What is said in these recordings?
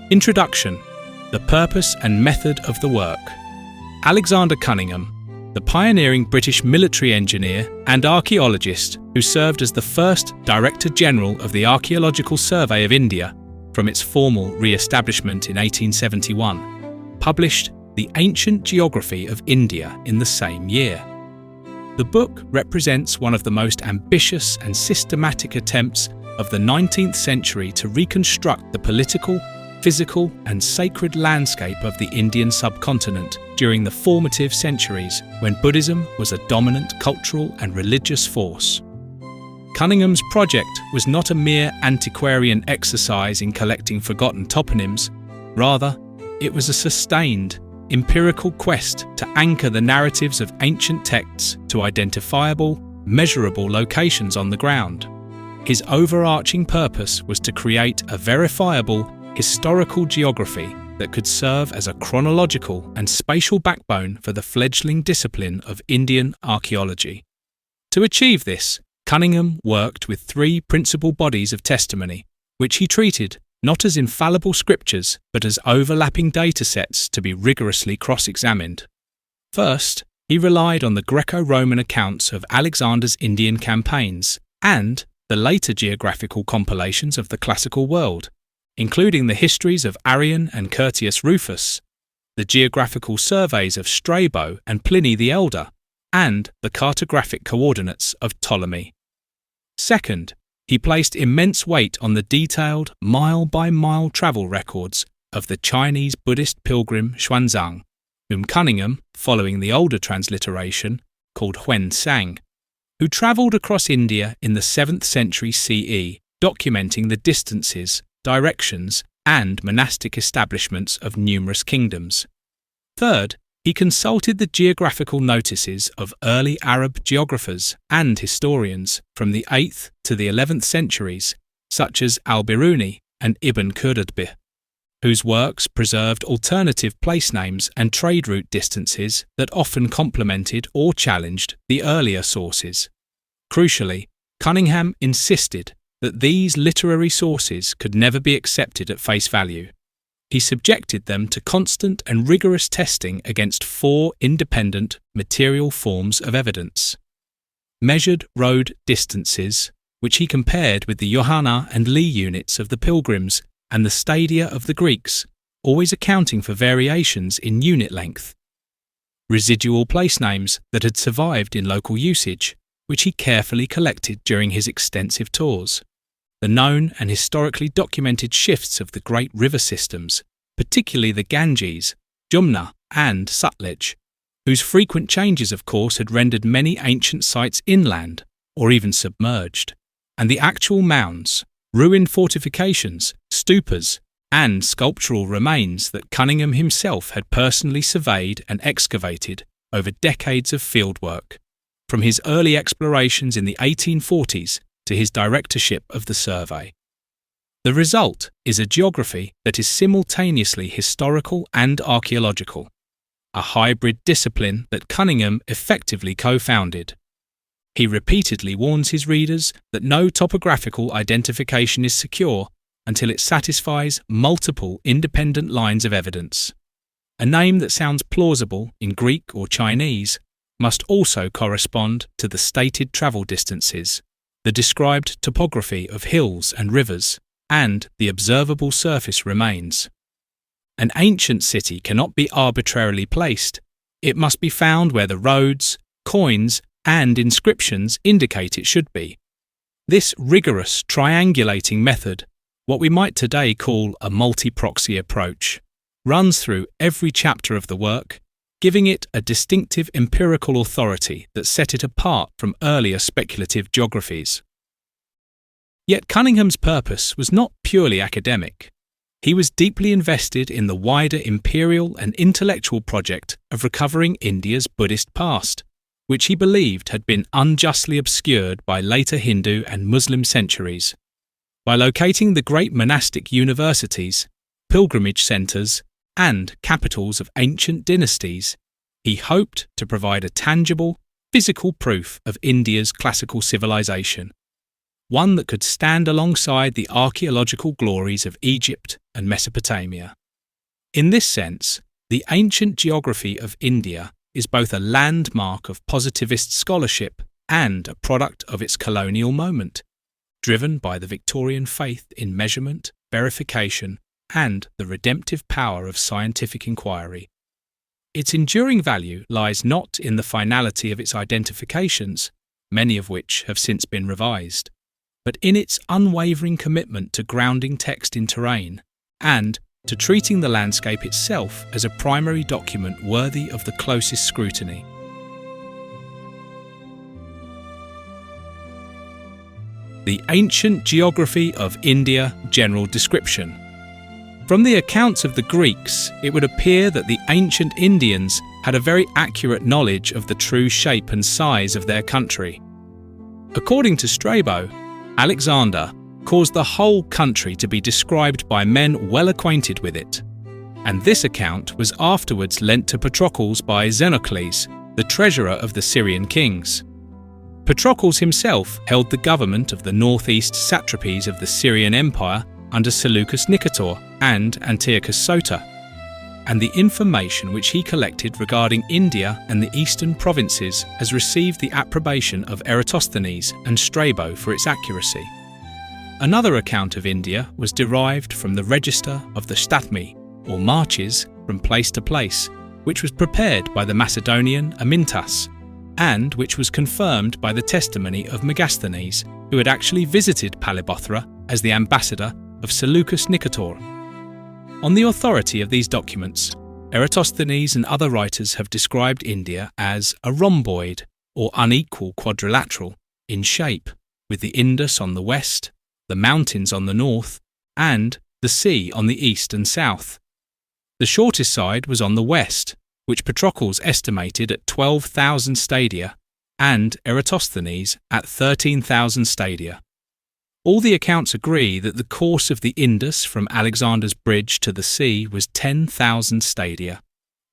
Introduction: The purpose and method of the work. Alexander Cunningham, the pioneering British military engineer and archaeologist who served as the first Director General of the Archaeological Survey of India from its formal re-establishment in 1871, published The Ancient Geography of India in the same year. The book represents one of the most ambitious and systematic attempts of the 19th century to reconstruct the political, physical and sacred landscape of the Indian subcontinent during the formative centuries when Buddhism was a dominant cultural and religious force. Cunningham's project was not a mere antiquarian exercise in collecting forgotten toponyms. Rather, it was a sustained, empirical quest to anchor the narratives of ancient texts to identifiable, measurable locations on the ground. His overarching purpose was to create a verifiable, historical geography that could serve as a chronological and spatial backbone for the fledgling discipline of Indian archaeology. To achieve this, Cunningham worked with three principal bodies of testimony, which he treated not as infallible scriptures but as overlapping datasets to be rigorously cross-examined. First, he relied on the Greco-Roman accounts of Alexander's Indian campaigns and the later geographical compilations of the classical world, including the histories of Arrian and Curtius Rufus, the geographical surveys of Strabo and Pliny the Elder, and the cartographic coordinates of Ptolemy. Second, he placed immense weight on the detailed mile-by-mile travel records of the Chinese Buddhist pilgrim Thsang, whom Cunningham, following the older transliteration, called Thsang, who travelled across India in the 7th century CE, documenting the distances, directions, and monastic establishments of numerous kingdoms. Third, he consulted the geographical notices of early Arab geographers and historians from the 8th to the 11th centuries, such as al-Biruni and Ibn Khaldun, whose works preserved alternative place names and trade route distances that often complemented or challenged the earlier sources. Crucially, Cunningham insisted that these literary sources could never be accepted at face value. He subjected them to constant and rigorous testing against four independent material forms of evidence. Measured road distances, which he compared with the Johanna and Li units of the pilgrims and the stadia of the Greeks, always accounting for variations in unit length. Residual place names that had survived in local usage, which he carefully collected during his extensive tours. The known and historically documented shifts of the great river systems, particularly the Ganges, Jumna and Sutlej, whose frequent changes of course had rendered many ancient sites inland or even submerged, and the actual mounds, ruined fortifications, stupas, and sculptural remains that Cunningham himself had personally surveyed and excavated over decades of fieldwork, from his early explorations in the 1840s to his directorship of the survey. The result is a geography that is simultaneously historical and archaeological, a hybrid discipline that Cunningham effectively co-founded. He repeatedly warns his readers that no topographical identification is secure until it satisfies multiple independent lines of evidence. A name that sounds plausible in Greek or Chinese must also correspond to the stated travel distances, the described topography of hills and rivers, and the observable surface remains. An ancient city cannot be arbitrarily placed. It must be found where the roads, coins, and inscriptions indicate it should be. This rigorous triangulating method, what we might today call a multi-proxy approach, runs through every chapter of the work, giving it a distinctive empirical authority that set it apart from earlier speculative geographies. Yet Cunningham's purpose was not purely academic. He was deeply invested in the wider imperial and intellectual project of recovering India's Buddhist past, which he believed had been unjustly obscured by later Hindu and Muslim centuries. By locating the great monastic universities, pilgrimage centres, and capitals of ancient dynasties, he hoped to provide a tangible, physical proof of India's classical civilization. one that could stand alongside the archaeological glories of Egypt and Mesopotamia. In this sense, the ancient geography of India is both a landmark of positivist scholarship and a product of its colonial moment, driven by the Victorian faith in measurement, verification, and the redemptive power of scientific inquiry. Its enduring value lies not in the finality of its identifications, many of which have since been revised, but in its unwavering commitment to grounding text in terrain and to treating the landscape itself as a primary document worthy of the closest scrutiny. The Ancient Geography of India General Description. From the accounts of the Greeks, it would appear that the ancient Indians had a very accurate knowledge of the true shape and size of their country. According to Strabo, Alexander caused the whole country to be described by men well acquainted with it, and this account was afterwards lent to Patroclus by Xenocles, the treasurer of the Syrian kings. Patroclus himself held the government of the northeast satrapies of the Syrian Empire under Seleucus Nicator and Antiochus Sota, and the information which he collected regarding India and the eastern provinces has received the approbation of Eratosthenes and Strabo for its accuracy. Another account of India was derived from the register of the Statmi, or marches from place to place, which was prepared by the Macedonian Amintas, and which was confirmed by the testimony of Megasthenes, who had actually visited Palibothra as the ambassador of Seleucus Nicator. On the authority of these documents, Eratosthenes and other writers have described India as a rhomboid, or unequal quadrilateral, in shape, with the Indus on the west, the mountains on the north, and the sea on the east and south. The shortest side was on the west, which Patroclus estimated at 12,000 stadia, and Eratosthenes at 13,000 stadia. All the accounts agree that the course of the Indus from Alexander's bridge to the sea was 10,000 stadia,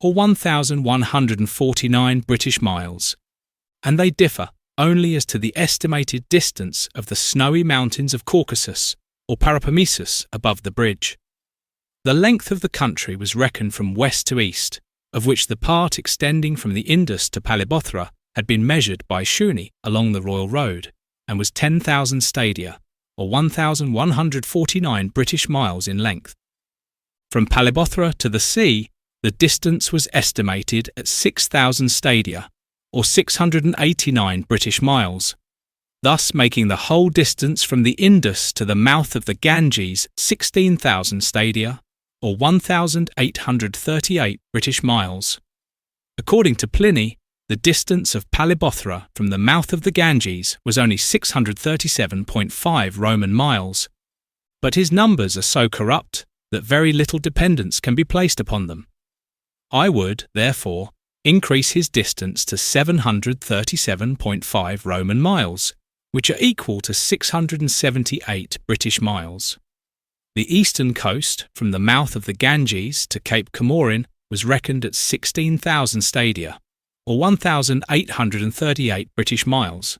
or 1,149 British miles, and they differ only as to the estimated distance of the snowy mountains of Caucasus, or Parapamesus, above the bridge. The length of the country was reckoned from west to east, of which the part extending from the Indus to Palibothra had been measured by Shuni along the royal road, and was 10,000 stadia, or 1,149 British miles in length. From Palibothra to the sea, the distance was estimated at 6,000 stadia, or 689 British miles, thus making the whole distance from the Indus to the mouth of the Ganges 16,000 stadia, or 1,838 British miles. According to Pliny, the distance of Palibothra from the mouth of the Ganges was only 637.5 Roman miles, but his numbers are so corrupt that very little dependence can be placed upon them. I would, therefore, increase his distance to 737.5 Roman miles, which are equal to 678 British miles. The eastern coast, from the mouth of the Ganges to Cape Comorin, was reckoned at 16,000 stadia, or 1,838 British miles,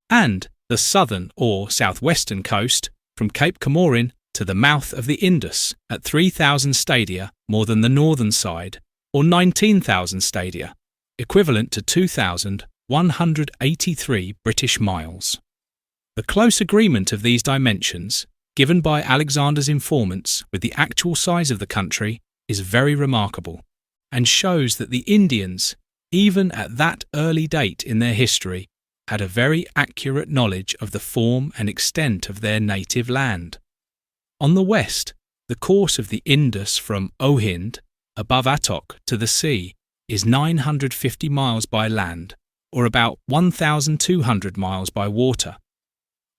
and the southern or southwestern coast, from Cape Comorin to the mouth of the Indus, at 3,000 stadia more than the northern side, or 19,000 stadia, equivalent to 2,183 British miles. The close agreement of these dimensions, given by Alexander's informants with the actual size of the country, is very remarkable, and shows that the Indians, even at that early date in their history, had a very accurate knowledge of the form and extent of their native land. On the west, the course of the Indus from Ohind, above Attock, to the sea is 950 miles by land, or about 1,200 miles by water.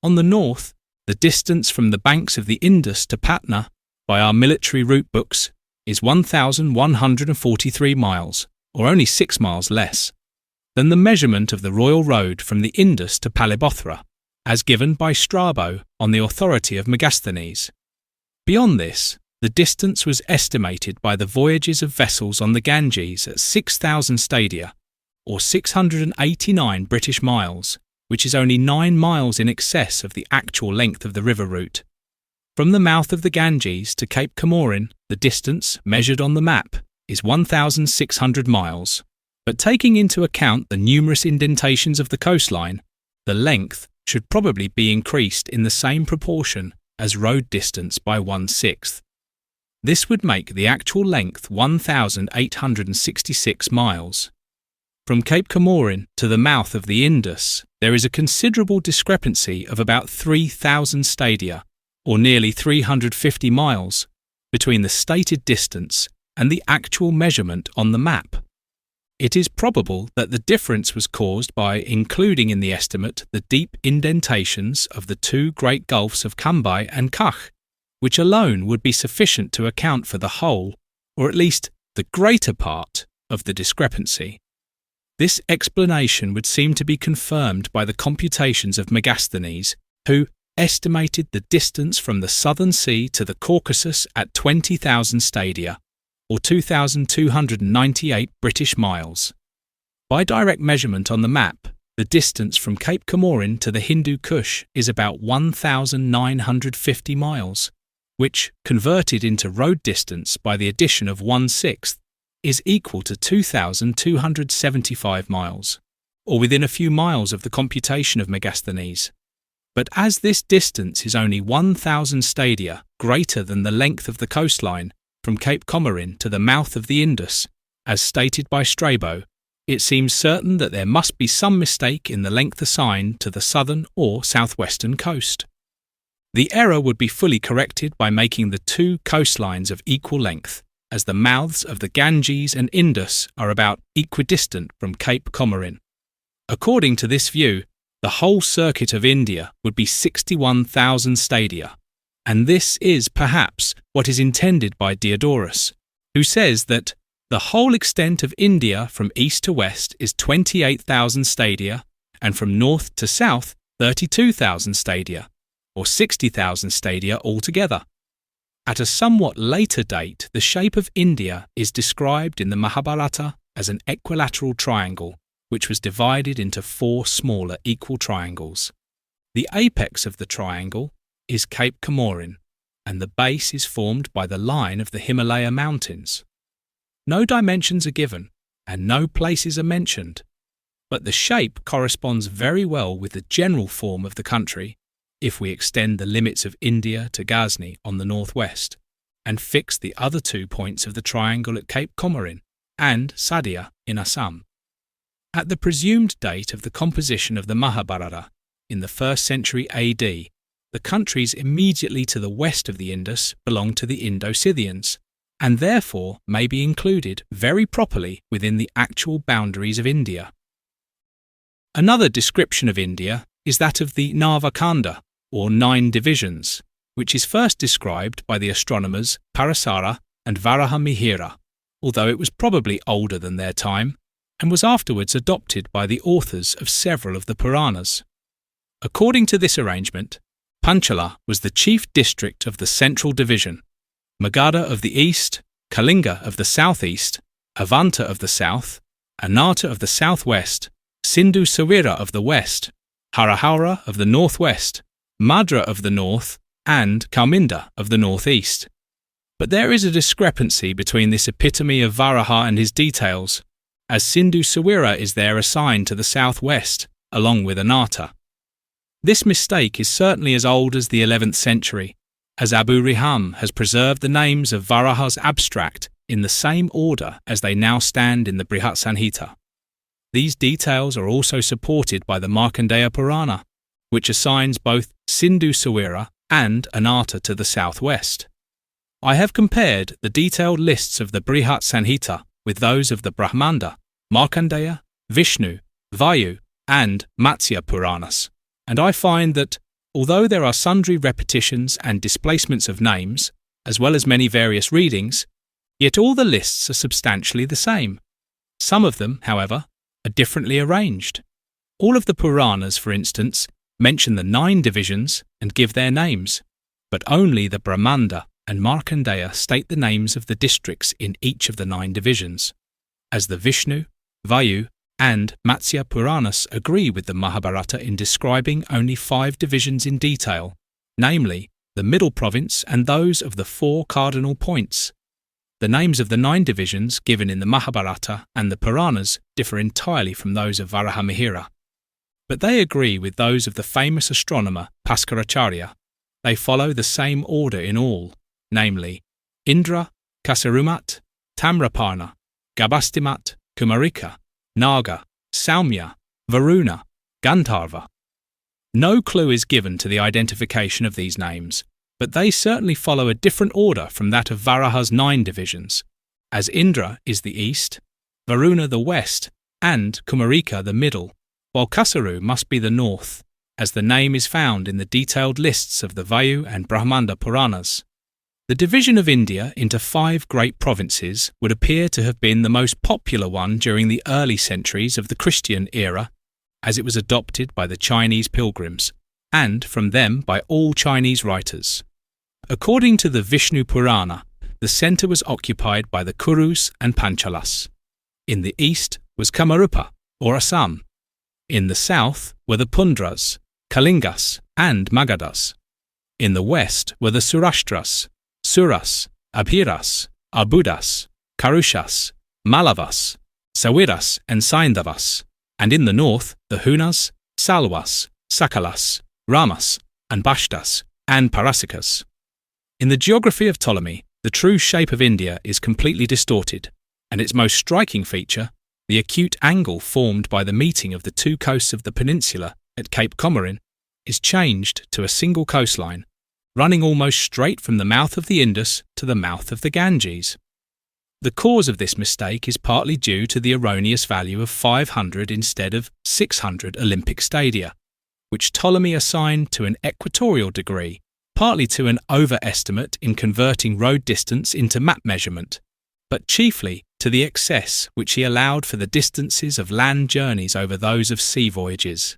On the north, the distance from the banks of the Indus to Patna, by our military route books, is 1,143 miles, or only 6 miles less, than the measurement of the royal road from the Indus to Palibothra, as given by Strabo on the authority of Megasthenes. Beyond this, the distance was estimated by the voyages of vessels on the Ganges at 6,000 stadia, or 689 British miles, which is only 9 miles in excess of the actual length of the river route. From the mouth of the Ganges to Cape Comorin, the distance, measured on the map, is 1,600 miles. But taking into account the numerous indentations of the coastline, the length should probably be increased in the same proportion as road distance by 1/6. This would make the actual length 1,866 miles. From Cape Comorin to the mouth of the Indus, there is a considerable discrepancy of about 3,000 stadia, or nearly 350 miles, between the stated distance and the actual measurement on the map. It is probable that the difference was caused by including in the estimate the deep indentations of the two great gulfs of Cambay and Kach, which alone would be sufficient to account for the whole, or at least the greater part, of the discrepancy. This explanation would seem to be confirmed by the computations of Megasthenes, who estimated the distance from the southern sea to the Caucasus at 20,000 stadia, or 2,298 British miles. By direct measurement on the map, the distance from Cape Comorin to the Hindu Kush is about 1,950 miles, which, converted into road distance by the addition of 1/6, is equal to 2,275 miles, or within a few miles of the computation of Megasthenes. But as this distance is only 1,000 stadia greater than the length of the coastline from Cape Comorin to the mouth of the Indus, as stated by Strabo, it seems certain that there must be some mistake in the length assigned to the southern or southwestern coast. The error would be fully corrected by making the two coastlines of equal length, as the mouths of the Ganges and Indus are about equidistant from Cape Comorin. According to this view, the whole circuit of India would be 61,000 stadia, and this is perhaps what is intended by Diodorus, who says that the whole extent of India from east to west is 28,000 stadia, and from north to south 32,000 stadia, or 60,000 stadia altogether. At a somewhat later date, the shape of India is described in the Mahabharata as an equilateral triangle, which was divided into 4 smaller equal triangles. The apex of the triangle is Cape Comorin, and the base is formed by the line of the Himalaya mountains. No dimensions are given, and no places are mentioned, but the shape corresponds very well with the general form of the country, if we extend the limits of India to Ghazni on the northwest, and fix the other 2 points of the triangle at Cape Comorin and Sadia in Assam. At the presumed date of the composition of the Mahabharata, in the 1st century AD, the countries immediately to the west of the Indus belong to the Indo-Scythians, and therefore may be included very properly within the actual boundaries of India. Another description of India is that of the Navakanda, or 9 divisions, which is first described by the astronomers Parasara and Varahamihira, although it was probably older than their time, and was afterwards adopted by the authors of several of the Puranas. According to this arrangement, Panchala was the chief district of the central division, Magadha of the east, Kalinga of the southeast, Avanta of the south, Anata of the southwest, Sindhu Sawira of the west, Harahaura of the northwest, Madra of the north, and Kauminda of the northeast. But there is a discrepancy between this epitome of Varaha and his details, as Sindhu Sawira is there assigned to the southwest, along with Anata. This mistake is certainly as old as the 11th century, as Abu Riham has preserved the names of Varaha's abstract in the same order as they now stand in the Brihat Sanhita. These details are also supported by the Markandeya Purana, which assigns both Sindhu Sawira and Anata to the southwest. I have compared the detailed lists of the Brihat Sanhita with those of the Brahmanda, Markandeya, Vishnu, Vayu, and Matsya Puranas, and I find that, although there are sundry repetitions and displacements of names, as well as many various readings, yet all the lists are substantially the same. Some of them, however, are differently arranged. All of the Puranas, for instance, mention the 9 divisions and give their names, but only the Brahmanda and Markandeya state the names of the districts in each of the 9 divisions, as the Vishnu, Vayu, and Matsya Puranas agree with the Mahabharata in describing only 5 divisions in detail, namely the middle province and those of the 4 cardinal points. The names of the 9 divisions given in the Mahabharata and the Puranas differ entirely from those of Varahamihira. But they agree with those of the famous astronomer Bhaskaracharya. They follow the same order in all, namely Indra, Kasarumat, Tamraparna, Gabhastimat, Kumarika, Naga, Saumya, Varuna, Gandharva. No clue is given to the identification of these names, but they certainly follow a different order from that of Varaha's 9 divisions, as Indra is the east, Varuna the west, and Kumarika the middle, while Kasaru must be the north, as the name is found in the detailed lists of the Vayu and Brahmanda Puranas. The division of India into 5 great provinces would appear to have been the most popular one during the early centuries of the Christian era, as it was adopted by the Chinese pilgrims, and from them by all Chinese writers. According to the Vishnu Purana, the centre was occupied by the Kurus and Panchalas. In the east was Kamarupa, or Assam. In the south were the Pundras, Kalingas, and Magadhas. In the west were the Surashtras, Suras, Abhiras, Arbudas, Karushas, Malavas, Sawiras, and Saindhavas, and in the north the Hunas, Salwas, Sakalas, Ramas, and Bashtas, and Parasikas. In the geography of Ptolemy, the true shape of India is completely distorted, and its most striking feature, the acute angle formed by the meeting of the 2 coasts of the peninsula at Cape Comorin, is changed to a single coastline, running almost straight from the mouth of the Indus to the mouth of the Ganges. The cause of this mistake is partly due to the erroneous value of 500 instead of 600 Olympic stadia, which Ptolemy assigned to an equatorial degree, partly to an overestimate in converting road distance into map measurement, but chiefly to the excess which he allowed for the distances of land journeys over those of sea voyages.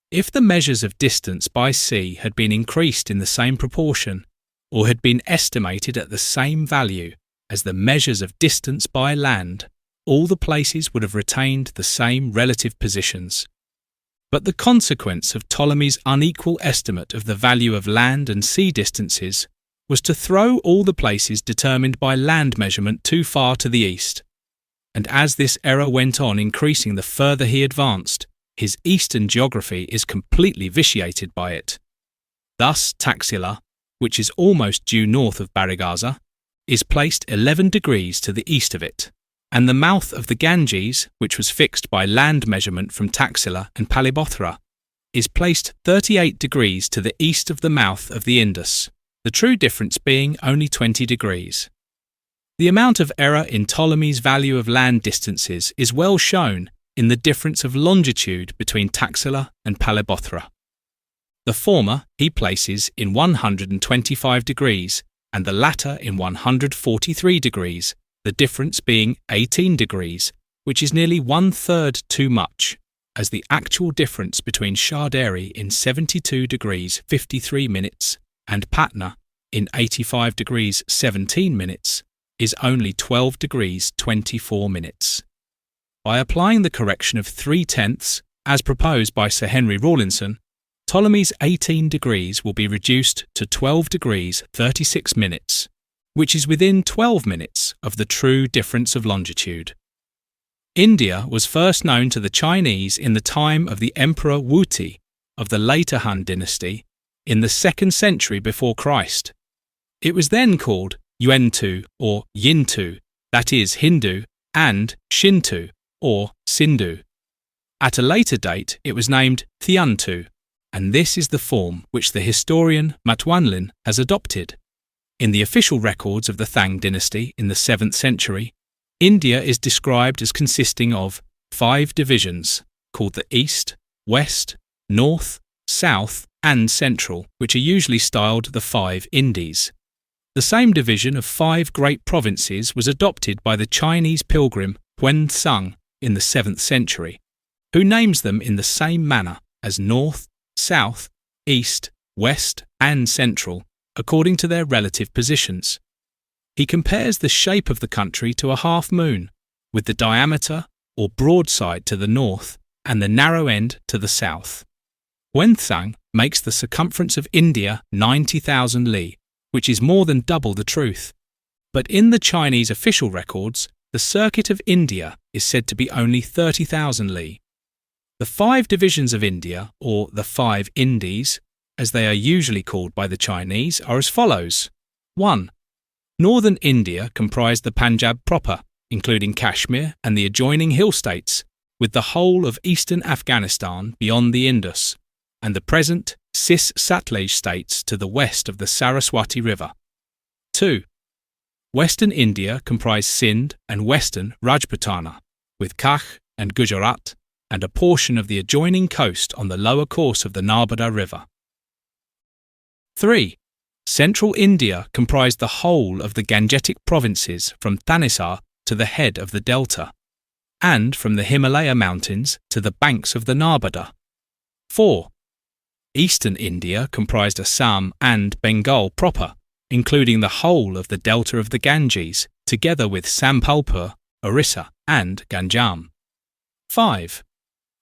If the measures of distance by sea had been increased in the same proportion, or had been estimated at the same value as the measures of distance by land, all the places would have retained the same relative positions. But the consequence of Ptolemy's unequal estimate of the value of land and sea distances was to throw all the places determined by land measurement too far to the east, and as this error went on increasing the further he advanced, his eastern geography is completely vitiated by it. Thus Taxila, which is almost due north of Barigaza, is placed 11 degrees to the east of it, and the mouth of the Ganges, which was fixed by land measurement from Taxila and Palibothra, is placed 38 degrees to the east of the mouth of the Indus, the true difference being only 20 degrees. The amount of error in Ptolemy's value of land distances is well shown in the difference of longitude between Taxila and Palibothra. The former he places in 125 degrees and the latter in 143 degrees, the difference being 18 degrees, which is nearly 1/3 too much, as the actual difference between Sharderi in 72 degrees 53 minutes and Patna in 85 degrees 17 minutes is only 12 degrees 24 minutes. By applying the correction of 3/10, as proposed by Sir Henry Rawlinson, Ptolemy's 18 degrees will be reduced to 12 degrees 36 minutes, which is within 12 minutes of the true difference of longitude. India was first known to the Chinese in the time of the Emperor Wuti of the later Han dynasty in the 2nd century before Christ. It was then called Yuantu or Yintu, that is Hindu, and Shintu or Sindhu. At a later date it was named Thiantu, and this is the form which the historian Matwanlin has adopted. In the official records of the Thsang dynasty in the 7th century, India is described as consisting of 5 divisions, called the East, West, North, South, and Central, which are usually styled the 5 Indies. The same division of 5 great provinces was adopted by the Chinese pilgrim Thsang in the 7th century, who names them in the same manner as North, South, East, West, and Central, according to their relative positions. He compares the shape of the country to a half moon, with the diameter, or broadside to the north, and the narrow end to the south. Thsang makes the circumference of India 90,000 li, which is more than double the truth. But in the Chinese official records, the circuit of India is said to be only 30,000 li. The 5 divisions of India, or the 5 Indies, as they are usually called by the Chinese, are as follows. 1. Northern India comprised the Punjab proper, including Kashmir and the adjoining hill states, with the whole of eastern Afghanistan beyond the Indus, and the present Cis-Satluj states to the west of the Saraswati River. 2. Western India comprised Sindh and western Rajputana, with Kutch and Gujarat, and a portion of the adjoining coast on the lower course of the Narmada River. 3. Central India comprised the whole of the Gangetic provinces from Thanisar to the head of the delta, and from the Himalaya mountains to the banks of the Narmada. 4. Eastern India comprised Assam and Bengal proper, including the whole of the delta of the Ganges, together with Sampalpur, Orissa, and Ganjam. 5.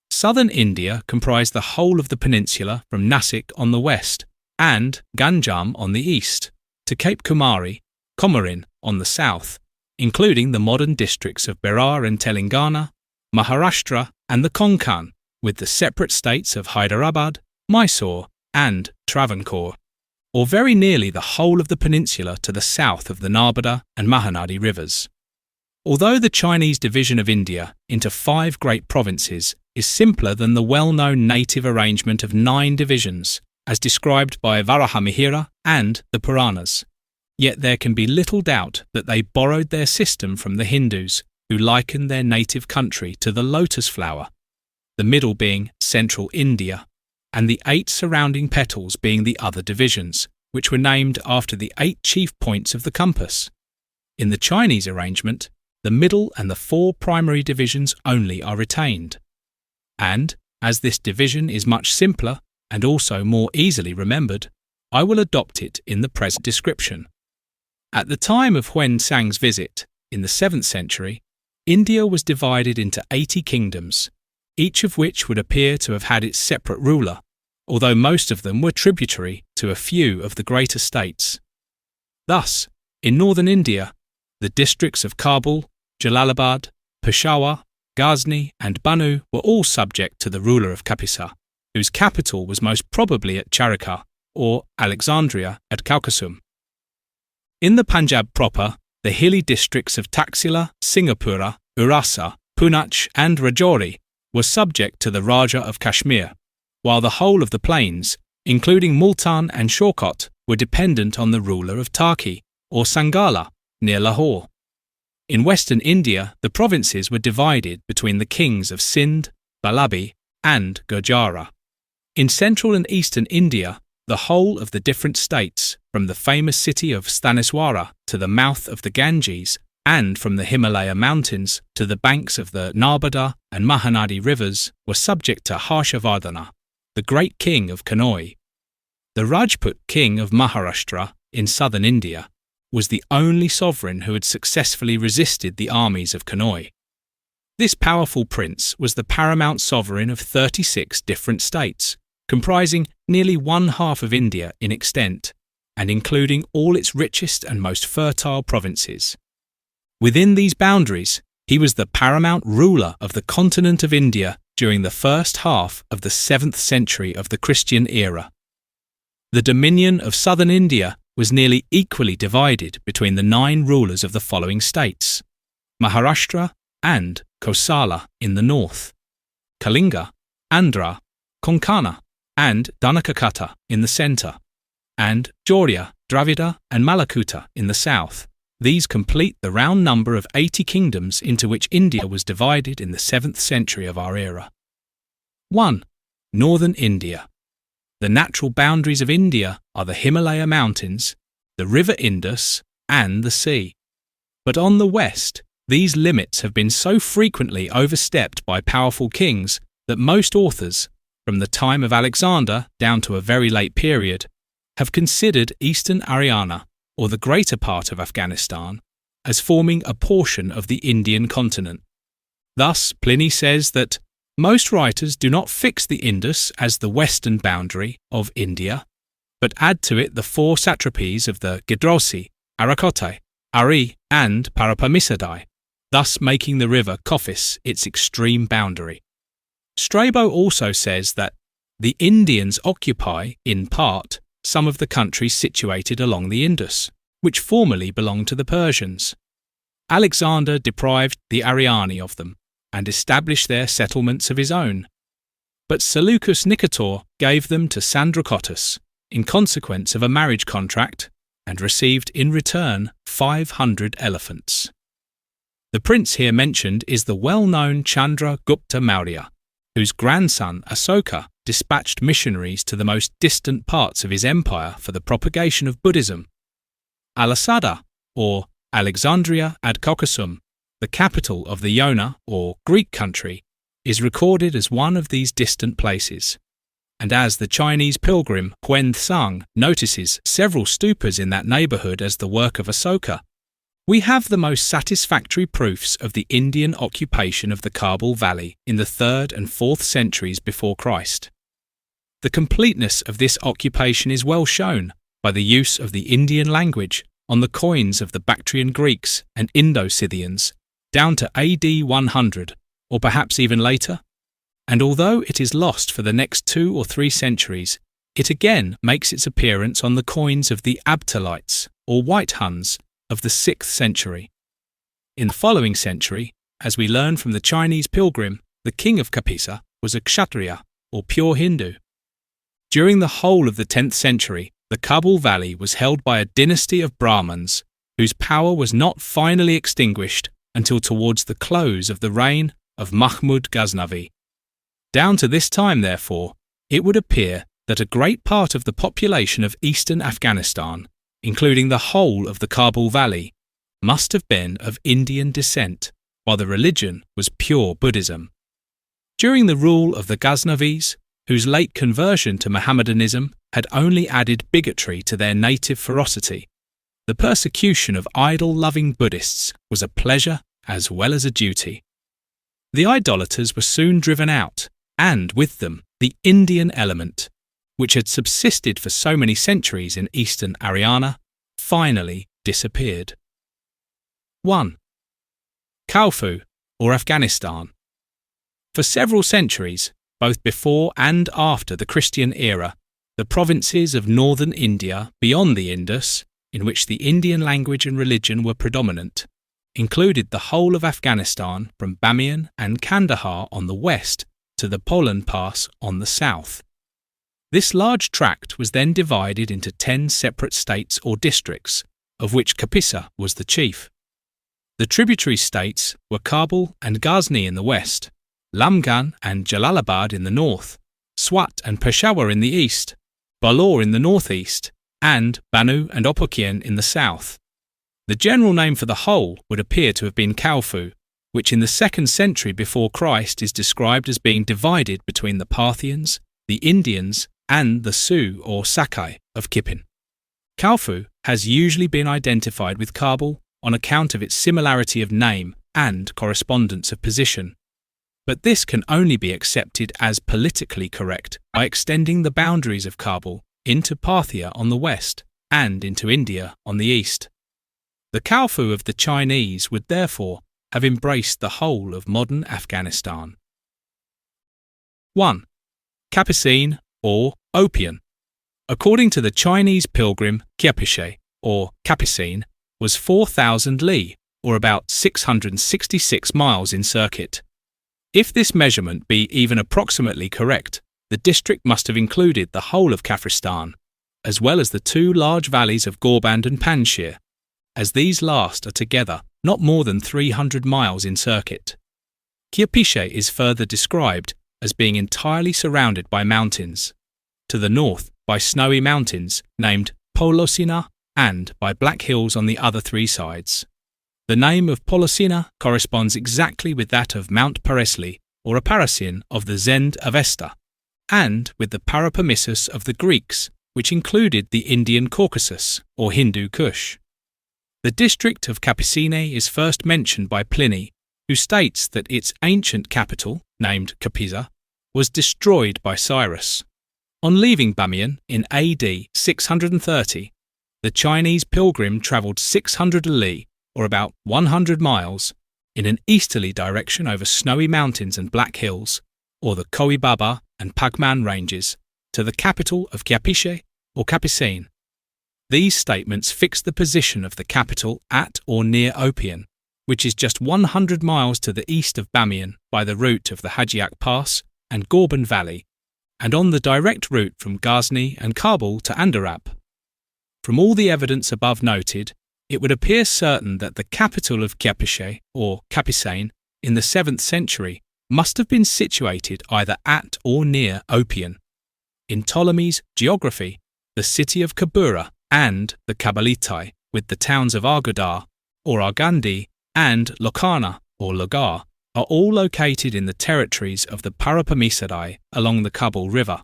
Southern India comprised the whole of the peninsula from Nasik on the west and Ganjam on the east, to Cape Kumari, Comorin on the south, including the modern districts of Berar and Telangana, Maharashtra, and the Konkan, with the separate states of Hyderabad, Mysore, and Travancore, or very nearly the whole of the peninsula to the south of the Narmada and Mahanadi rivers. Although the Chinese division of India into 5 great provinces is simpler than the well-known native arrangement of 9 divisions, as described by Varahamihira and the Puranas, yet there can be little doubt that they borrowed their system from the Hindus, who likened their native country to the lotus flower, the middle being central India, and the 8 surrounding petals being the other divisions, which were named after the 8 chief points of the compass. In the Chinese arrangement, the middle and the 4 primary divisions only are retained. And, as this division is much simpler and also more easily remembered, I will adopt it in the present description. At the time of Thsang's visit, in the 7th century, India was divided into 80 kingdoms, each of which would appear to have had its separate ruler, although most of them were tributary to a few of the greater states. Thus, in northern India, the districts of Kabul, Jalalabad, Peshawar, Ghazni, and Banu were all subject to the ruler of Kapisa, whose capital was most probably at Charika, or Alexandria at Caucasum. In the Punjab proper, the hilly districts of Taxila, Singapura, Urasa, Punach, and Rajouri were subject to the Raja of Kashmir, while the whole of the plains, including Multan and Shawkot, were dependent on the ruler of Taki, or Sangala, near Lahore. In western India, the provinces were divided between the kings of Sindh, Balabi, and Gurjara. In central and eastern India, the whole of the different states, from the famous city of Staniswara to the mouth of the Ganges, and from the Himalaya mountains to the banks of the Narmada and Mahanadi rivers, were subject to Harshavardhana, the great king of Kanoi. The Rajput king of Maharashtra in southern India was the only sovereign who had successfully resisted the armies of Kanoi. This powerful prince was the paramount sovereign of 36 different states, comprising nearly 1/2 of India in extent, and including all its richest and most fertile provinces. Within these boundaries, he was the paramount ruler of the continent of India during the first half of the 7th century of the Christian era. The dominion of southern India was nearly equally divided between the 9 rulers of the following states: Maharashtra and Kosala in the north, Kalinga, Andhra, Konkana, and Dhanakakata in the centre, and Jaurya, Dravida, and Malakuta in the south. These complete the round number of 80 kingdoms into which India was divided in the 7th century of our era. 1. Northern India. The natural boundaries of India are the Himalaya mountains, the river Indus, and the sea. But on the west, these limits have been so frequently overstepped by powerful kings that most authors, from the time of Alexander down to a very late period, have considered eastern Haryana, or the greater part of Afghanistan, as forming a portion of the Indian continent. Thus, Pliny says that most writers do not fix the Indus as the western boundary of India, but add to it the four satrapies of the Gedrosi, Arakotai, Ari, and Parapamisadai, thus making the river Cophis its extreme boundary. Strabo also says that the Indians occupy, in part, some of the countries situated along the Indus, which formerly belonged to the Persians. Alexander deprived the Ariani of them, and established there settlements of his own. But Seleucus Nicator gave them to Sandracotus in consequence of a marriage contract, and received in return 500 elephants. The prince here mentioned is the well-known Chandra Gupta Maurya, whose grandson Asoka dispatched missionaries to the most distant parts of his empire for the propagation of Buddhism. Alasada, or Alexandria ad Caucasum, the capital of the Yona, or Greek country, is recorded as one of these distant places. And as the Chinese pilgrim Hwen Thsang notices several stupas in that neighbourhood as the work of Asoka, we have the most satisfactory proofs of the Indian occupation of the Kabul Valley in the 3rd and 4th centuries before Christ. The completeness of this occupation is well shown by the use of the Indian language on the coins of the Bactrian Greeks and Indo-Scythians down to AD 100, or perhaps even later. And although it is lost for the next 2 or 3 centuries, it again makes its appearance on the coins of the Abtalites, or White Huns, of the 6th century. In the following century, as we learn from the Chinese pilgrim, the king of Kapisa was a Kshatriya, or pure Hindu. During the whole of the 10th century, the Kabul Valley was held by a dynasty of Brahmins, whose power was not finally extinguished until towards the close of the reign of Mahmud Ghaznavi. Down to this time, therefore, it would appear that a great part of the population of eastern Afghanistan, including the whole of the Kabul Valley, must have been of Indian descent, while the religion was pure Buddhism. During the rule of the Ghaznavis, whose late conversion to Mohammedanism had only added bigotry to their native ferocity, the persecution of idol-loving Buddhists was a pleasure as well as a duty. The idolaters were soon driven out, and with them the Indian element, which had subsisted for so many centuries in eastern Haryana, finally disappeared. 1. Khufu, or Afghanistan. For several centuries, both before and after the Christian era, the provinces of northern India beyond the Indus, in which the Indian language and religion were predominant, included the whole of Afghanistan from Bamiyan and Kandahar on the west to the Bolan Pass on the south. This large tract was then divided into 10 separate states or districts, of which Kapisa was the chief. The tributary states were Kabul and Ghazni in the west, Lamgan and Jalalabad in the north, Swat and Peshawar in the east, Balore in the northeast, and Banu and Opokian in the south. The general name for the whole would appear to have been Khufu, which in the 2nd century before Christ is described as being divided between the Parthians, the Indians, and the Sioux or Sakai of Kippin. Khufu has usually been identified with Kabul on account of its similarity of name and correspondence of position. But this can only be accepted as politically correct by extending the boundaries of Kabul into Parthia on the west and into India on the east. The Khufu of the Chinese would therefore have embraced the whole of modern Afghanistan. 1. Capucine, or Opian. According to the Chinese pilgrim Kyapishe, or Capucine, was 4,000 li, or about 666 miles in circuit. If this measurement be even approximately correct, the district must have included the whole of Kafiristan, as well as the 2 large valleys of Gorband and Panjshir, as these last are together not more than 300 miles in circuit. Kyapishe is further described as being entirely surrounded by mountains, to the north by snowy mountains named Polosina and by black hills on the other 3 sides. The name of Polosina corresponds exactly with that of Mount Paresli, or Aparasin of the Zend Avesta, and with the Parapamisus of the Greeks, which included the Indian Caucasus, or Hindu Kush. The district of Capucine is first mentioned by Pliny who states that its ancient capital, named Kapisa, was destroyed by Cyrus. On leaving Bamiyan in AD 630, the Chinese pilgrim travelled 600 li, or about 100 miles, in an easterly direction over snowy mountains and black hills, or the Koibaba and Pagman ranges, to the capital of Kyapishe or Kapisane. These statements fix the position of the capital at or near Opian, which is just 100 miles to the east of Bamiyan by the route of the Hajiak Pass and Gorban Valley, and on the direct route from Ghazni and Kabul to Andarab. From all the evidence above noted, it would appear certain that the capital of Kyapishe or Kapisane in the 7th century must have been situated either at or near Opian. In Ptolemy's geography, the city of Kabura and the Kabbalitai, with the towns of Argodar or Argandi and Lokana or Logar, are all located in the territories of the Parapamisadai along the Kabul River.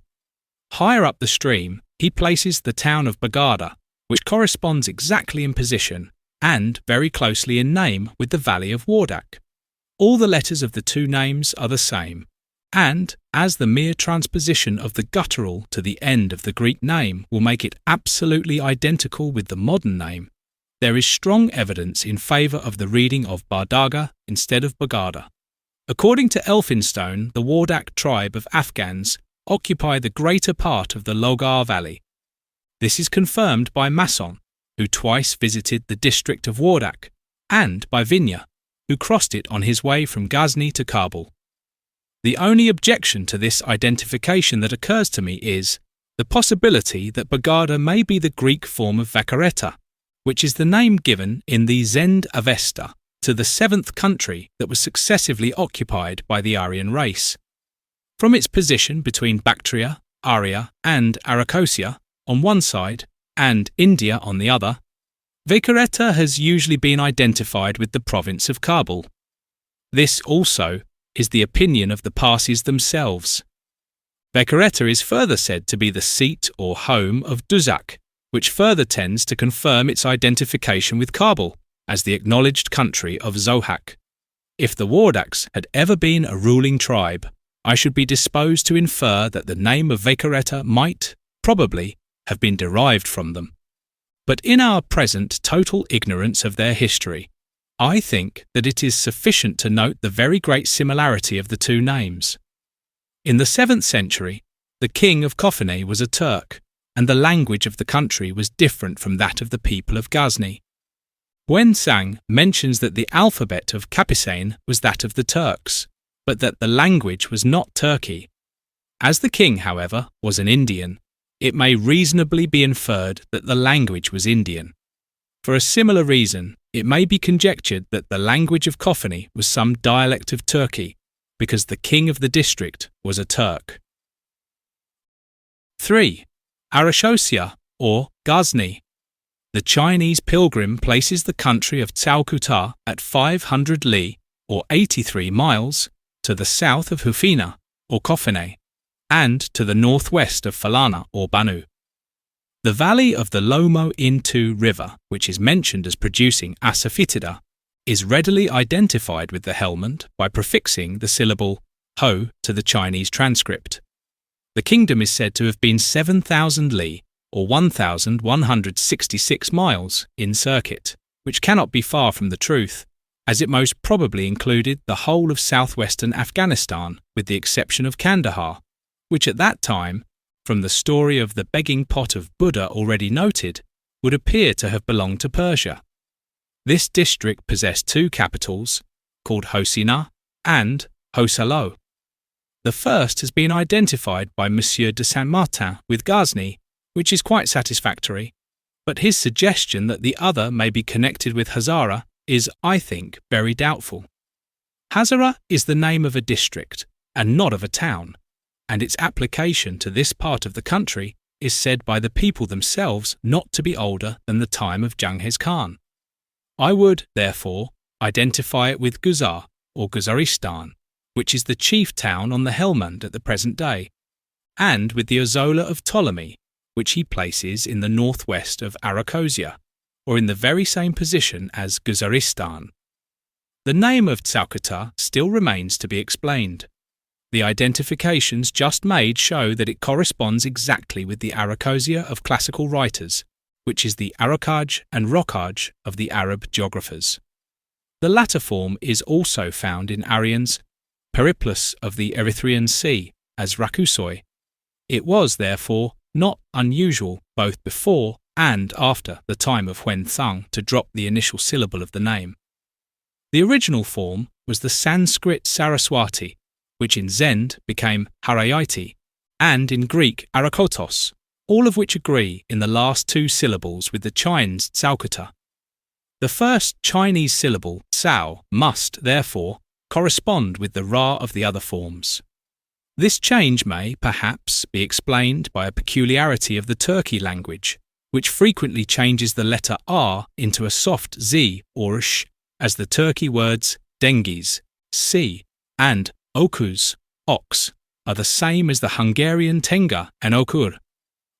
Higher up the stream, he places the town of Bagada, which corresponds exactly in position and very closely in name with the valley of Wardak. All the letters of the two names are the same, and as the mere transposition of the guttural to the end of the Greek name will make it absolutely identical with the modern name, there is strong evidence in favour of the reading of Bardaga instead of Bagada. According to Elphinstone, the Wardak tribe of Afghans occupy the greater part of the Logar Valley. This is confirmed by Masson, who twice visited the district of Wardak, and by Vinya, who crossed it on his way from Ghazni to Kabul. The only objection to this identification that occurs to me is the possibility that Bagada may be the Greek form of Vakareta, which is the name given in the Zend Avesta to the 7th country that was successively occupied by the Aryan race. From its position between Bactria, Arya, and Arachosia on one side, and India on the other, Vakareta has usually been identified with the province of Kabul. This also is the opinion of the Parsis themselves. Vakareta is further said to be the seat or home of Duzak, which further tends to confirm its identification with Kabul as the acknowledged country of Zohak. If the Wardaks had ever been a ruling tribe, I should be disposed to infer that the name of Vakareta might, probably, have been derived from them. But in our present total ignorance of their history, I think that it is sufficient to note the very great similarity of the two names. In the 7th century, the king of Kophene was a Turk, and the language of the country was different from that of the people of Ghazni. Thsang mentions that the alphabet of Kapisane was that of the Turks, but that the language was not Turkey. As the king, however, was an Indian, it may reasonably be inferred that the language was Indian. For a similar reason, it may be conjectured that the language of Kophene was some dialect of Turkey, because the king of the district was a Turk. 3. Arachosia, or Ghazni. The Chinese pilgrim places the country of Tsaokuta at 500 li, or 83 miles, to the south of Hufina, or Kophene, and to the northwest of Falana, or Banu. The valley of the Lomo-Intu River, which is mentioned as producing asafoetida, is readily identified with the Helmand by prefixing the syllable ho to the Chinese transcript. The kingdom is said to have been 7,000 li, or 1,166 miles, in circuit, which cannot be far from the truth, as it most probably included the whole of southwestern Afghanistan, with the exception of Kandahar, which at that time, from the story of the begging pot of Buddha already noted, would appear to have belonged to Persia. This district possessed two capitals, called Hosina and Hosalo. The first has been identified by Monsieur de Saint-Martin with Ghazni, which is quite satisfactory, but his suggestion that the other may be connected with Hazara is, I think, very doubtful. Hazara is the name of a district, and not of a town, and its application to this part of the country is said by the people themselves not to be older than the time of Genghis Khan. I would, therefore, identify it with Guzar, or Guzaristan, which is the chief town on the Helmand at the present day, and with the Ozola of Ptolemy, which he places in the northwest of Arachosia, or in the very same position as Guzaristan. The name of Tsaukata still remains to be explained. The identifications just made show that it corresponds exactly with the Arachosia of classical writers, which is the Arachaj and Rokhaj of the Arab geographers. The latter form is also found in Arrian's Periplus of the Erythraean Sea as Rakusoi. It was, therefore, not unusual both before and after the time of Hwen Thsang to drop the initial syllable of the name. The original form was the Sanskrit Saraswati, which in Zend became Haraiti, and in Greek Arakotos, all of which agree in the last two syllables with the Chinese Tsaukata. The first Chinese syllable, Tsao, must, therefore, correspond with the Ra of the other forms. This change may, perhaps, be explained by a peculiarity of the Turki language, which frequently changes the letter R into a soft Z or a sh, as the Turki words dengiz, sea, and okuz, ox, are the same as the Hungarian tenga and okur.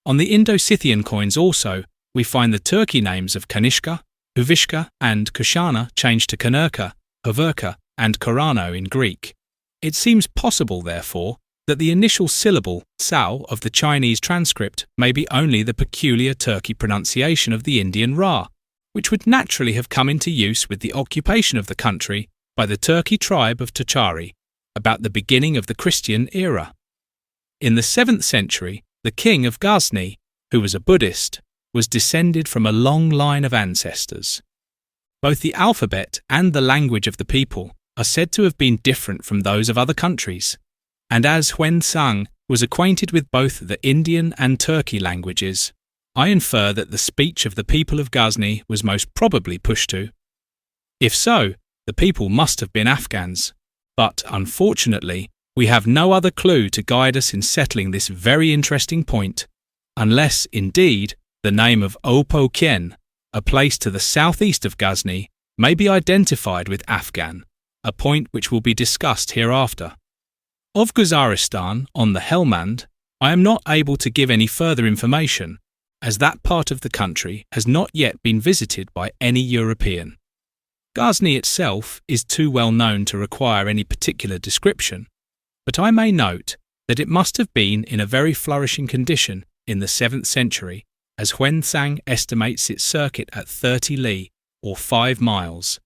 On the Indo-Scythian coins also, we find the Turki names of Kanishka, Huvishka and Kushana changed to Kanerka, Hoverka and Korano in Greek. It seems possible, therefore, that the initial syllable, Tsao, of the Chinese transcript may be only the peculiar Turki pronunciation of the Indian Ra, which would naturally have come into use with the occupation of the country by the Turki tribe of Tochari, about the beginning of the Christian era. In the 7th century, the king of Ghazni, who was a Buddhist, was descended from a long line of ancestors. Both the alphabet and the language of the people are said to have been different from those of other countries, and as Hwen Thsang was acquainted with both the Indian and Turki languages, I infer that the speech of the people of Ghazni was most probably Pushtu. If so, the people must have been Afghans, but unfortunately, we have no other clue to guide us in settling this very interesting point, unless, indeed, the name of Opo Kien, a place to the southeast of Ghazni, may be identified with Afghan, a point which will be discussed hereafter. Of Guzaristan, on the Helmand, I am not able to give any further information, as that part of the country has not yet been visited by any European. Ghazni itself is too well known to require any particular description, but I may note that it must have been in a very flourishing condition in the 7th century, as Hwen Thsang estimates its circuit at 30 li, or 5 miles.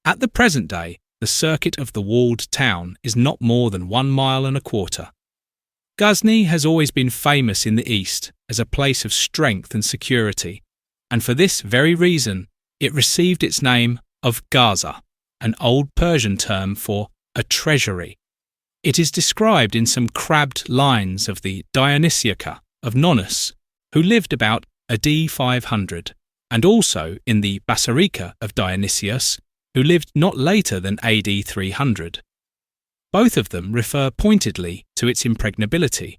At the present day, the circuit of the walled town is not more than 1 mile and a quarter. Ghazni has always been famous in the East as a place of strength and security, and for this very reason it received its name of Gaza, an old Persian term for a treasury. It is described in some crabbed lines of the Dionysiaca of Nonnus, who lived about AD 500, and also in the Basarica of Dionysius, who lived not later than AD 300. Both of them refer pointedly to its impregnability.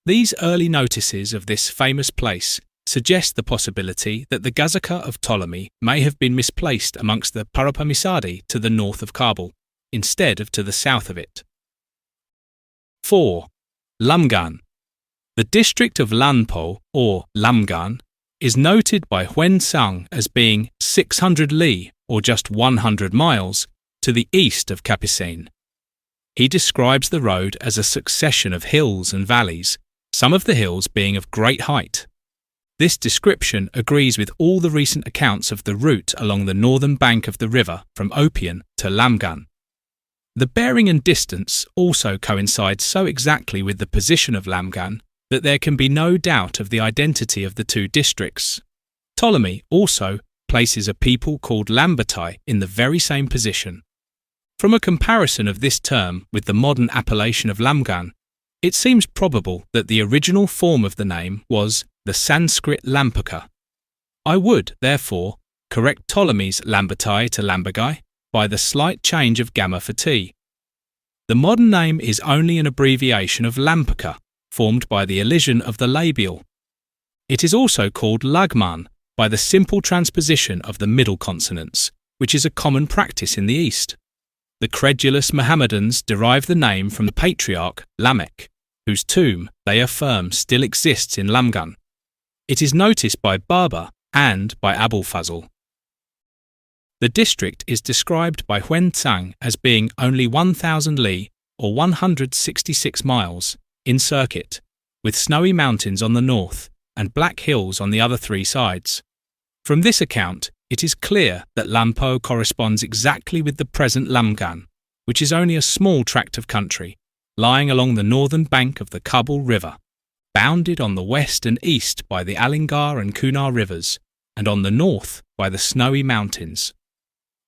These early notices of this famous place suggest the possibility that the Gazaka of Ptolemy may have been misplaced amongst the Parapamisadi to the north of Kabul, instead of to the south of it. 4. Lamgan. The district of Lanpo, or Lamgan, is noted by Hwen Thsang as being 600 li, or just 100 miles, to the east of Kapisen. He describes the road as a succession of hills and valleys, some of the hills being of great height. This description agrees with all the recent accounts of the route along the northern bank of the river from Opian to Lamgan. The bearing and distance also coincide so exactly with the position of Lamgan that there can be no doubt of the identity of the two districts. Ptolemy also places a people called Lambatai in the very same position. From a comparison of this term with the modern appellation of Lamgan, it seems probable that the original form of the name was the Sanskrit Lampaka. I would, therefore, correct Ptolemy's Lambatai to Lambagai by the slight change of gamma for t. The modern name is only an abbreviation of Lampaka, formed by the elision of the labial. It is also called Lagman by the simple transposition of the middle consonants, which is a common practice in the East. The credulous Mohammedans derive the name from the patriarch Lamech, whose tomb, they affirm, still exists in Lamgan. It is noticed by Baba and by Abul Fazl. The district is described by Thsang as being only 1,000 li, or 166 miles, in circuit, with snowy mountains on the north and black hills on the other three sides. From this account, it is clear that Lampo corresponds exactly with the present Lamgan, which is only a small tract of country, lying along the northern bank of the Kabul River, bounded on the west and east by the Alingar and Kunar rivers, and on the north by the snowy mountains.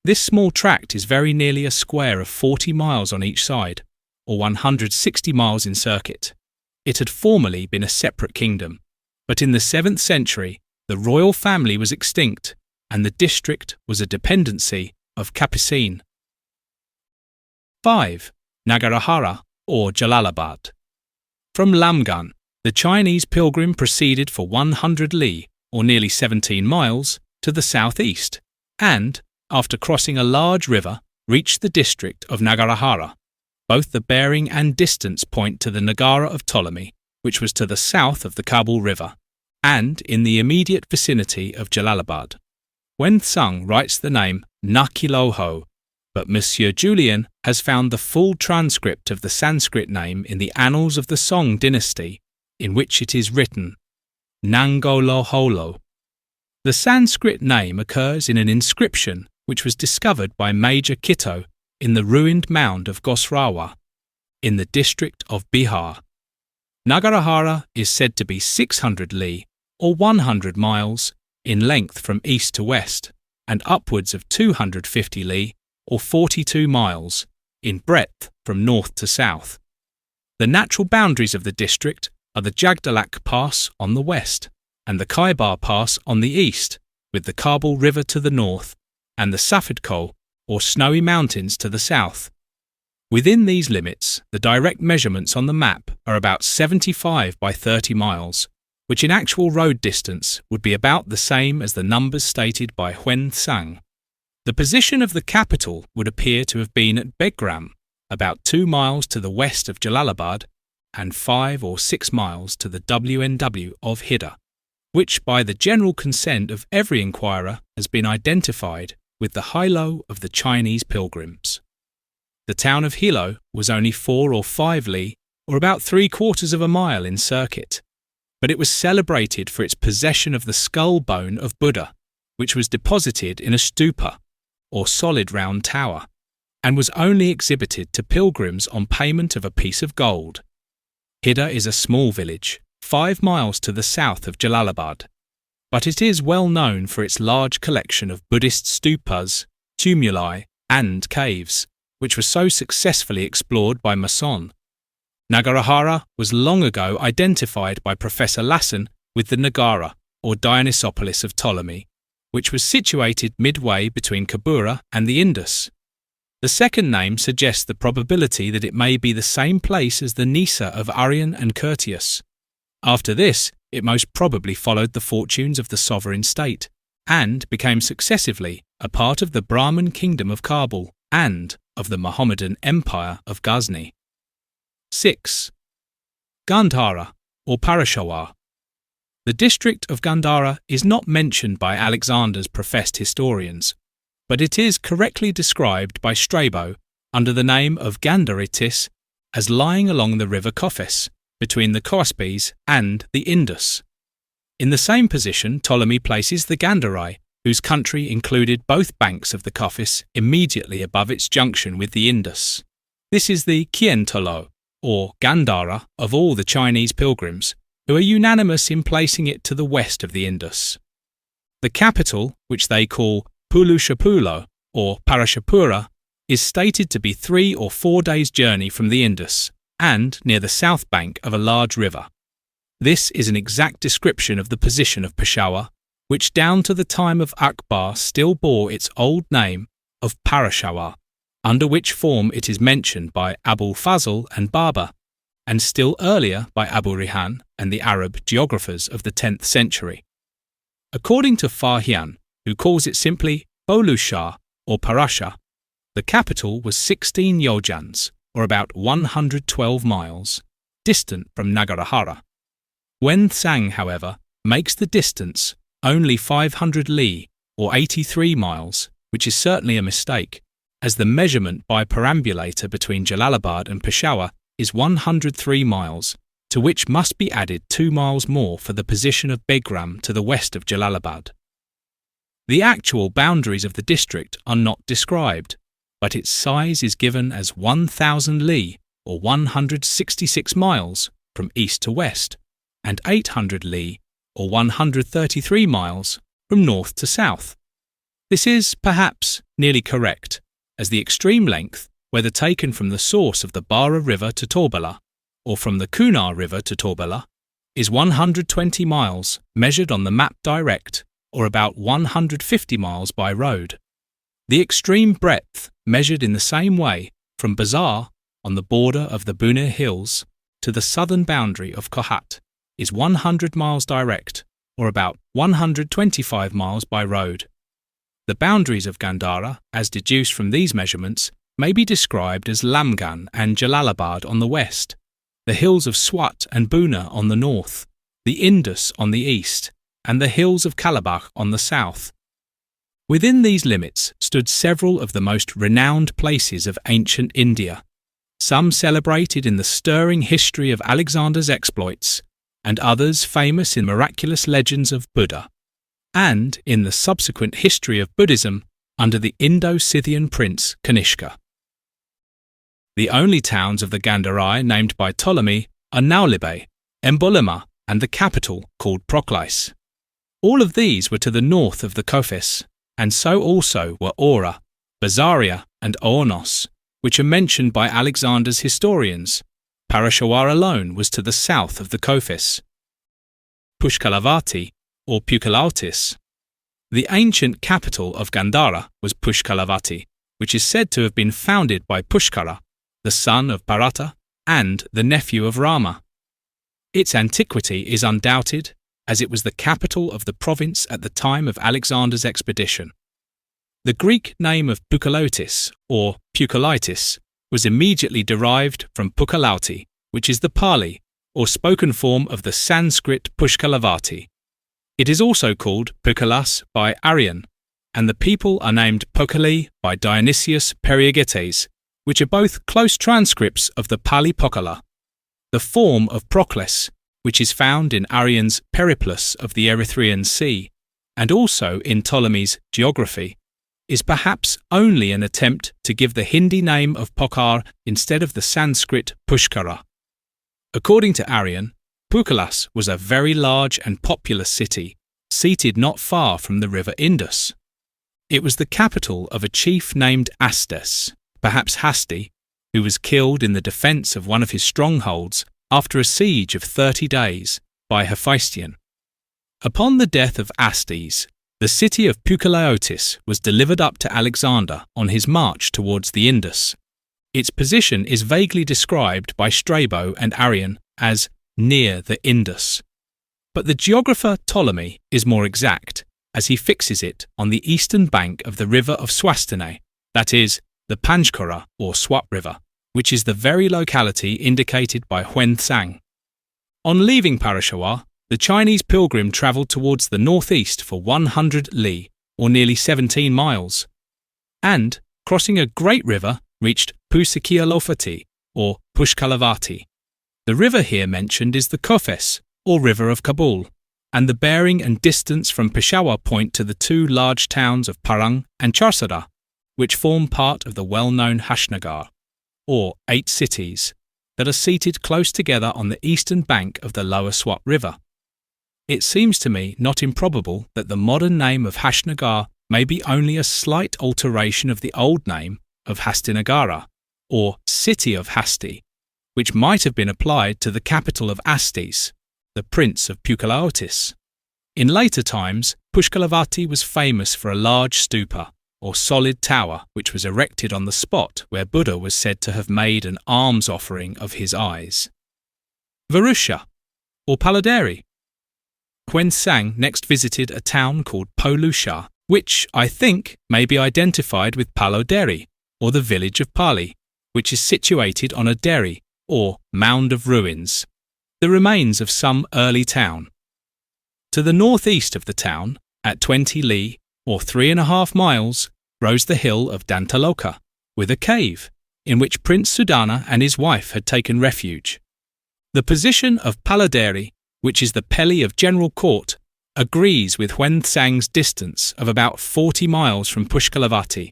This small tract is very nearly a square of 40 miles on each side, or 160 miles in circuit. It had formerly been a separate kingdom, but in the 7th century the royal family was extinct and the district was a dependency of Kapuscine. 5. Nagarahara or Jalalabad. From Lamgan, the Chinese pilgrim proceeded for 100 li, or nearly 17 miles, to the southeast, and, after crossing a large river, reached the district of Nagarahara. Both the bearing and distance point to the Nagara of Ptolemy, which was to the south of the Kabul River, and in the immediate vicinity of Jalalabad. Hwen Thsang writes the name Nakiloho, but Monsieur Julien has found the full transcript of the Sanskrit name in the Annals of the Song dynasty, in which it is written Nangoloholo. The Sanskrit name occurs in an inscription which was discovered by Major Kitto in the ruined mound of Gosrawa, in the district of Bihar. Nagarahara is said to be 600 li, or 100 miles, in length from east to west, and upwards of 250 li, or 42 miles, in breadth from north to south. The natural boundaries of the district are the Jagdalak Pass on the west, and the Khyber Pass on the east, with the Kabul River to the north, and the Safedkol, or Snowy Mountains, to the south. Within these limits, the direct measurements on the map are about 75 by 30 miles, which in actual road distance would be about the same as the numbers stated by Hwen Thsang. The position of the capital would appear to have been at Begram, about 2 miles to the west of Jalalabad, and 5 or 6 miles to the WNW of Hida, which by the general consent of every inquirer has been identified with the Hilo of the Chinese pilgrims. The town of Hilo was only 4 or 5 li, or about 3/4 of a mile in circuit, but it was celebrated for its possession of the skull bone of Buddha, which was deposited in a stupa, or solid round tower, and was only exhibited to pilgrims on payment of a piece of gold. Hida is a small village, 5 miles to the south of Jalalabad, but it is well known for its large collection of Buddhist stupas, tumuli, and caves, which were so successfully explored by Masson. Nagarahara was long ago identified by Professor Lassen with the Nagara, or Dionysopolis of Ptolemy, which was situated midway between Kabura and the Indus. The second name suggests the probability that it may be the same place as the Nisa of Arrian and Curtius. After this, it most probably followed the fortunes of the sovereign state, and became successively a part of the Brahmin kingdom of Kabul and of the Mohammedan empire of Ghazni. 6. Gandhara, or Parashawar. The district of Gandhara is not mentioned by Alexander's professed historians, but it is correctly described by Strabo under the name of Gandharitis as lying along the river Kophes, between the Caspes and the Indus. In the same position, Ptolemy places the Gandharai, whose country included both banks of the Kophes immediately above its junction with the Indus. This is the Kientolo, or Gandhara, of all the Chinese pilgrims, who are unanimous in placing it to the west of the Indus. The capital, which they call Pulushapulo, or Parashapura, is stated to be 3 or 4 days' journey from the Indus, and near the south bank of a large river. This is an exact description of the position of Peshawar, which down to the time of Akbar still bore its old name of Parashawar, under which form it is mentioned by Abul Fazl and Barber, and still earlier by Abu Rihan and the Arab geographers of the 10th century. According to Farhian, who calls it simply Bolushah or Parasha, the capital was 16 yojans, or about 112 miles, distant from Nagarahara. Hwen Thsang, however, makes the distance only 500 li, or 83 miles, which is certainly a mistake, as the measurement by perambulator between Jalalabad and Peshawar is 103 miles, to which must be added 2 miles more for the position of Begram to the west of Jalalabad. The actual boundaries of the district are not described, but its size is given as 1,000 li, or 166 miles, from east to west, and 800 li, or 133 miles, from north to south. This is, perhaps, nearly correct, as the extreme length, whether taken from the source of the Bara River to Torbala, or from the Kunar River to Torbala, is 120 miles, measured on the map direct, or about 150 miles by road. The extreme breadth, measured in the same way, from Bazar, on the border of the Bunir Hills, to the southern boundary of Kohat, is 100 miles direct, or about 125 miles by road. The boundaries of Gandhara, as deduced from these measurements, may be described as Lamgan and Jalalabad on the west, the hills of Swat and Buna on the north, the Indus on the east, and the hills of Kalabagh on the south. Within these limits stood several of the most renowned places of ancient India, some celebrated in the stirring history of Alexander's exploits, and others famous in miraculous legends of Buddha, and in the subsequent history of Buddhism under the Indo-Scythian prince Kanishka. The only towns of the Gandharai named by Ptolemy are Naulibe, Embolima, and the capital called Proclais. All of these were to the north of the Kofes, and so also were Ora, Bazaria, and Oornos, which are mentioned by Alexander's historians. Parashawar alone was to the south of the Kofes. Pushkalavati, or Pukalautis. The ancient capital of Gandhara was Pushkalavati, which is said to have been founded by Pushkara, the son of Bharata and the nephew of Rama. Its antiquity is undoubted, as it was the capital of the province at the time of Alexander's expedition. The Greek name of Pukalautis, or Pukalaitis, was immediately derived from Pukalauti, which is the Pali, or spoken form of the Sanskrit Pushkalavati. It is also called Pukalas by Arrian, and the people are named Pokali by Dionysius Periegetes, which are both close transcripts of the Pali Pokala. The form of Proclus, which is found in Arrian's Periplus of the Erythraean Sea, and also in Ptolemy's Geography, is perhaps only an attempt to give the Hindi name of Pokar instead of the Sanskrit Pushkara. According to Arrian, Pukalas was a very large and populous city, seated not far from the river Indus. It was the capital of a chief named Astes, perhaps Hasti, who was killed in the defence of one of his strongholds after a siege of 30 days by Hephaestion. Upon the death of Astes, the city of Pukalautis was delivered up to Alexander on his march towards the Indus. Its position is vaguely described by Strabo and Arrian as near the Indus. But the geographer Ptolemy is more exact, as he fixes it on the eastern bank of the river of Swastene, that is, the Panchkora or Swat River, which is the very locality indicated by Thsang. On leaving Parashawar, the Chinese pilgrim travelled towards the northeast for 100 li, or nearly 17 miles, and, crossing a great river, reached Pusakialofati, or Pushkalavati. The river here mentioned is the Kofes, or River of Kabul, and the bearing and distance from Peshawar point to the two large towns of Parang and Charsada, which form part of the well-known Hashnagar, or 8 cities, that are seated close together on the eastern bank of the lower Swat River. It seems to me not improbable that the modern name of Hashnagar may be only a slight alteration of the old name of Hastinagara, or City of Hasti, which might have been applied to the capital of Astes, the prince of Pukalautis. In later times, Pushkalavati was famous for a large stupa, or solid tower, which was erected on the spot where Buddha was said to have made an alms offering of his eyes. Varusha, or Paloderi. When Thsang next visited a town called Polusha, which, I think, may be identified with Paloderi, or the village of Pali, which is situated on a deri, or mound of ruins, the remains of some early town. To the northeast of the town, at 20 li, or 3.5 miles, rose the hill of Dantaloka, with a cave, in which Prince Sudana and his wife had taken refuge. The position of Paladeri, which is the Peli of General Court, agrees with Hwen Thsang's distance of about 40 miles from Pushkalavati,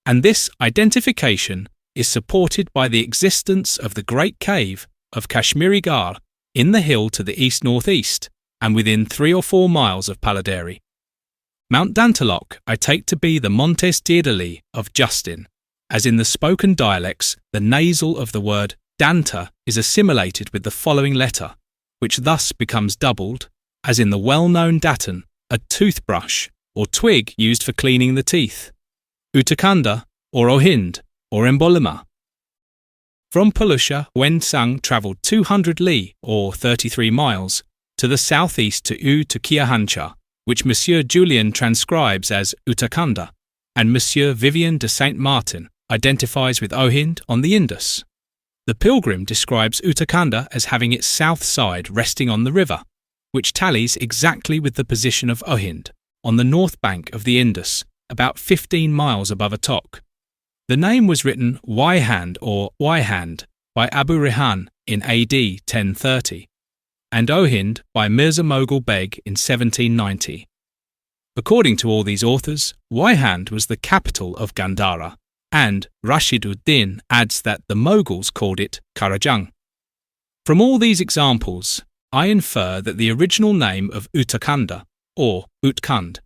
and this identification is supported by the existence of the great cave of Kashmiri Ghar in the hill to the east-northeast and within 3 or 4 miles of Paladeri. Mount Dantalok I take to be the Montes Dirdali of Justin, as in the spoken dialects the nasal of the word Danta is assimilated with the following letter, which thus becomes doubled, as in the well-known Datan, a toothbrush or twig used for cleaning the teeth, Uttarakhand or Ohind or Embolima. From Palusha, Hwen Thsang travelled 200 li or 33 miles to the southeast to Kiahancha, which Monsieur Julien transcribes as Uttarakhand, and Monsieur Vivien de Saint-Martin identifies with Ohind on the Indus. The pilgrim describes Uttarakhand as having its south side resting on the river, which tallies exactly with the position of Ohind, on the north bank of the Indus, about 15 miles above Atok. The name was written Waihand or Waihand by Abu Rehan in AD 1030, and Ohind by Mirza Moghul Beg in 1790. According to all these authors, Waihand was the capital of Gandhara, and Rashid-ud-Din adds that the Mughals called it Karajang. From all these examples, I infer that the original name of Uttarakhand, or Utkand,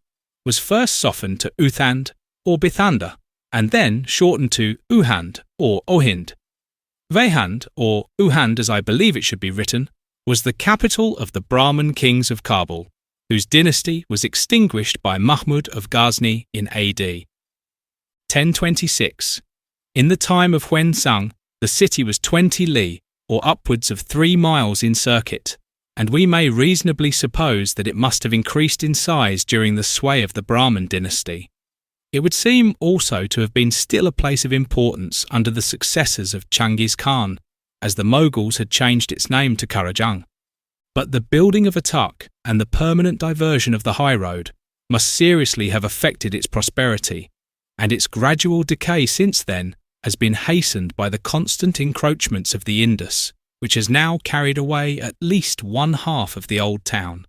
was first softened to Uthand or Bithanda, and then shortened to Uhand or Ohind. Vehand, or Uhand as I believe it should be written, was the capital of the Brahmin kings of Kabul, whose dynasty was extinguished by Mahmud of Ghazni in AD 1026. In the time of Hwen Thsang, the city was 20 li, or upwards of 3 miles in circuit, and we may reasonably suppose that it must have increased in size during the sway of the Brahmin dynasty. It would seem also to have been still a place of importance under the successors of Chinggis Khan, as the Mughals had changed its name to Karajang. But the building of Atak and the permanent diversion of the high road must seriously have affected its prosperity, and its gradual decay since then has been hastened by the constant encroachments of the Indus, which has now carried away at least 1/2 of the old town.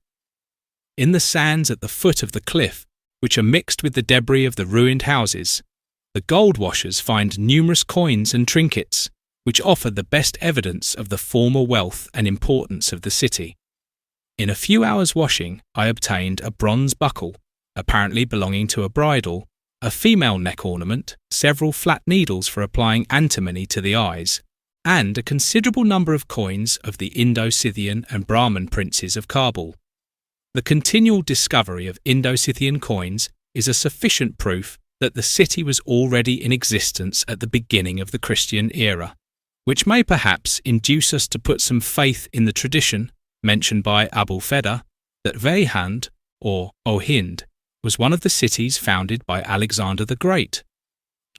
In the sands at the foot of the cliff, which are mixed with the debris of the ruined houses, the gold washers find numerous coins and trinkets, which offer the best evidence of the former wealth and importance of the city. In a few hours' washing, I obtained a bronze buckle, apparently belonging to a bridle, a female neck ornament, several flat needles for applying antimony to the eyes, and a considerable number of coins of the Indo-Scythian and Brahmin princes of Kabul. The continual discovery of Indo-Scythian coins is a sufficient proof that the city was already in existence at the beginning of the Christian era, which may perhaps induce us to put some faith in the tradition, mentioned by Abu Feda, that Vehand, or Ohind, was one of the cities founded by Alexander the Great.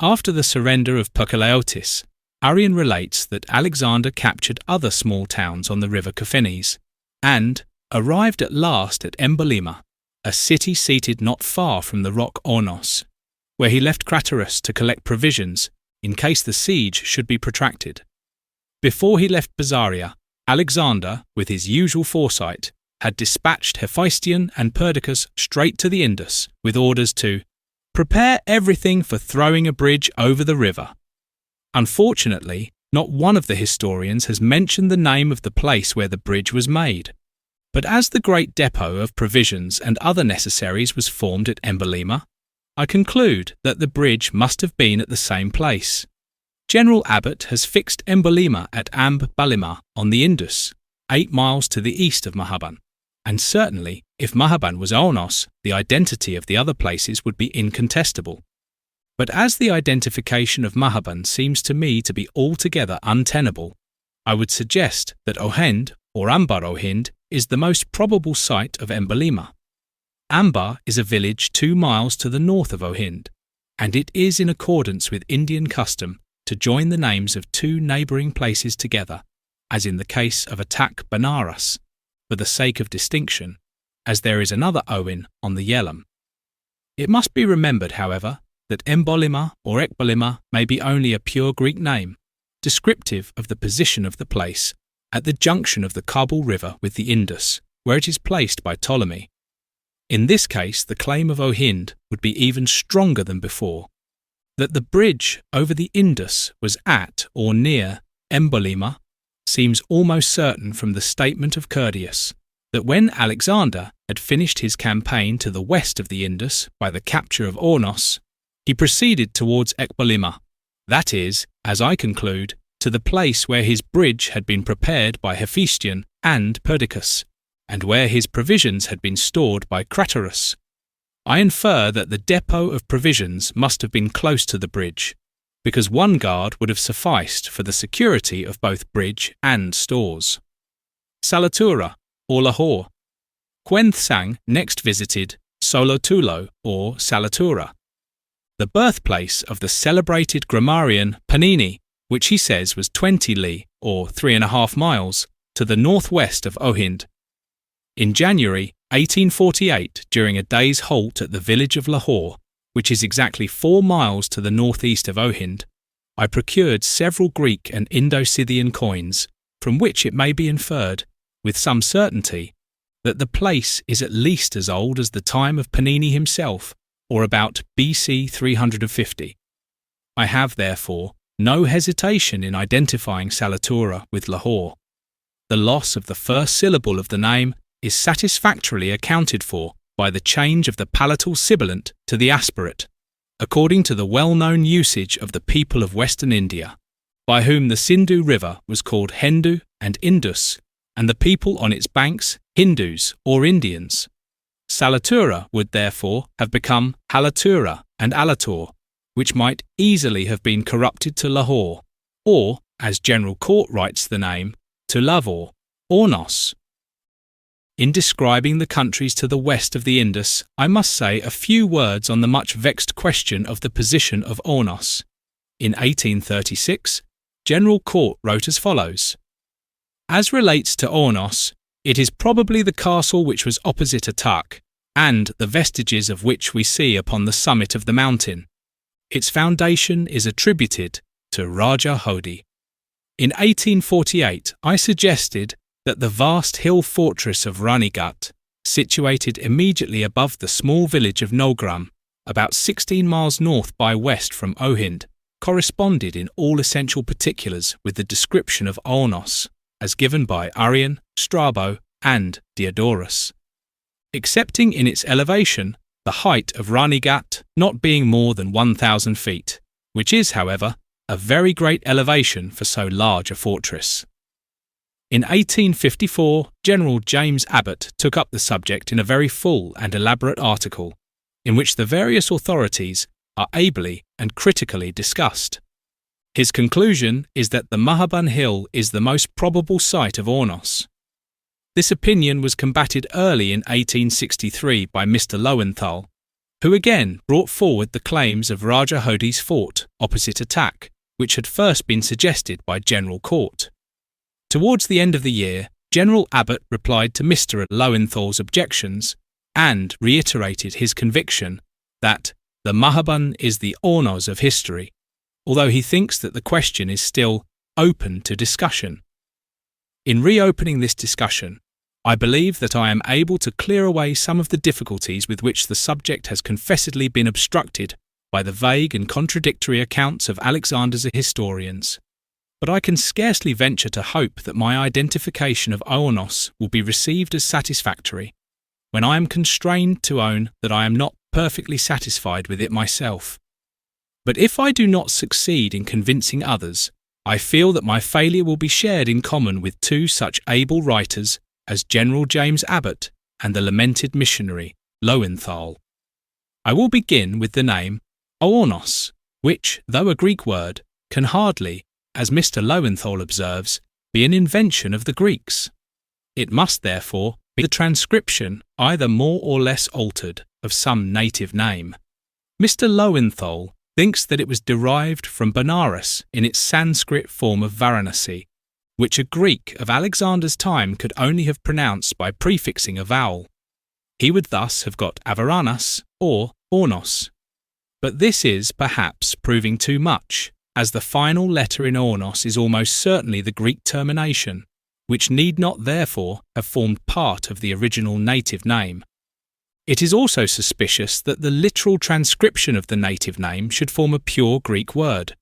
After the surrender of Perkeleotis, Arrian relates that Alexander captured other small towns on the river Kafenes, and arrived at last at Embolima, a city seated not far from the rock Ornos, where he left Craterus to collect provisions in case the siege should be protracted. Before he left Bazzaria, Alexander, with his usual foresight, had dispatched Hephaestion and Perdiccas straight to the Indus with orders to prepare everything for throwing a bridge over the river. Unfortunately, not one of the historians has mentioned the name of the place where the bridge was made. But as the great depot of provisions and other necessaries was formed at Embolima, I conclude that the bridge must have been at the same place. General Abbott has fixed Embolima at Amb Balima on the Indus, 8 miles to the east of Mahaban, and certainly, if Mahaban was Ornos, the identity of the other places would be incontestable. But as the identification of Mahaban seems to me to be altogether untenable, I would suggest that Ohind, or Ambar Ohind, is the most probable site of Embolima. Ambar is a village 2 miles to the north of Ohind, and it is in accordance with Indian custom to join the names of 2 neighbouring places together, as in the case of Atak Banaras, for the sake of distinction, as there is another Owen on the Yellam. It must be remembered, however, that Embolima or Ekbolima may be only a pure Greek name, descriptive of the position of the place at the junction of the Kabul River with the Indus, where it is placed by Ptolemy. In this case, the claim of Ohind would be even stronger than before, that the bridge over the Indus was at or near Embolima seems almost certain from the statement of Curtius that when Alexander had finished his campaign to the west of the Indus by the capture of Ornos, he proceeded towards Ekbolima, that is, as I conclude, to the place where his bridge had been prepared by Hephaestion and Perdiccas, and where his provisions had been stored by Craterus. I infer that the depot of provisions must have been close to the bridge, because one guard would have sufficed for the security of both bridge and stores. Salatura, or Lahore. Hwen Thsang next visited Solotulo, or Salatura, the birthplace of the celebrated grammarian Panini, which he says was 20 li, or 3.5 miles, to the northwest of Ohind. In January 1848, during a day's halt at the village of Lahore, which is exactly 4 miles to the northeast of Ohind, I procured several Greek and Indo-Scythian coins, from which it may be inferred, with some certainty, that the place is at least as old as the time of Panini himself, or about BC 350. I have, therefore, no hesitation in identifying Salatura with Lahore. The loss of the first syllable of the name is satisfactorily accounted for by the change of the palatal sibilant to the aspirate, according to the well-known usage of the people of Western India, by whom the Sindhu River was called Hendu and Indus, and the people on its banks Hindus or Indians. Salatura would therefore have become Halatura and Alator, which might easily have been corrupted to Lahore, or, as General Court writes the name, to Lavor, Ornos. In describing the countries to the west of the Indus, I must say a few words on the much vexed question of the position of Ornos. In 1836, General Court wrote as follows: "As relates to Ornos, it is probably the castle which was opposite Atak, and the vestiges of which we see upon the summit of the mountain. Its foundation is attributed to Raja Hodi. In 1848, I suggested that the vast hill fortress of Ranigat, situated immediately above the small village of Nogram, about 16 miles north by west from Ohind, corresponded in all essential particulars with the description of Ornos, as given by Arrian, Strabo, and Diodorus, excepting in its elevation, the height of Ranigat not being more than 1,000 feet, which is, however, a very great elevation for so large a fortress." In 1854, General James Abbott took up the subject in a very full and elaborate article, in which the various authorities are ably and critically discussed. His conclusion is that the Mahaban Hill is the most probable site of Ornos. This opinion was combated early in 1863 by Mr. Lowenthal, who again brought forward the claims of Raja Hodi's fort opposite Atak, which had first been suggested by General Court. Towards the end of the year, General Abbott replied to Mr. Lowenthal's objections and reiterated his conviction that the Mahaban is the Ornos of history, although he thinks that the question is still open to discussion. In reopening this discussion, I believe that I am able to clear away some of the difficulties with which the subject has confessedly been obstructed by the vague and contradictory accounts of Alexander's historians. But I can scarcely venture to hope that my identification of Ornos will be received as satisfactory, when I am constrained to own that I am not perfectly satisfied with it myself. But if I do not succeed in convincing others, I feel that my failure will be shared in common with two such able writers as General James Abbott and the lamented missionary Lowenthal. I will begin with the name Ornos, which, though a Greek word, can hardly, as Mr. Lowenthal observes, be an invention of the Greeks. It must therefore be the transcription, either more or less altered, of some native name. Mr. Lowenthal thinks that it was derived from Benares in its Sanskrit form of Varanasi, which a Greek of Alexander's time could only have pronounced by prefixing a vowel. He would thus have got Avaranas or Ornos. But this is, perhaps, proving too much, as the final letter in Ornos is almost certainly the Greek termination, which need not therefore have formed part of the original native name. It is also suspicious that the literal transcription of the native name should form a pure Greek word.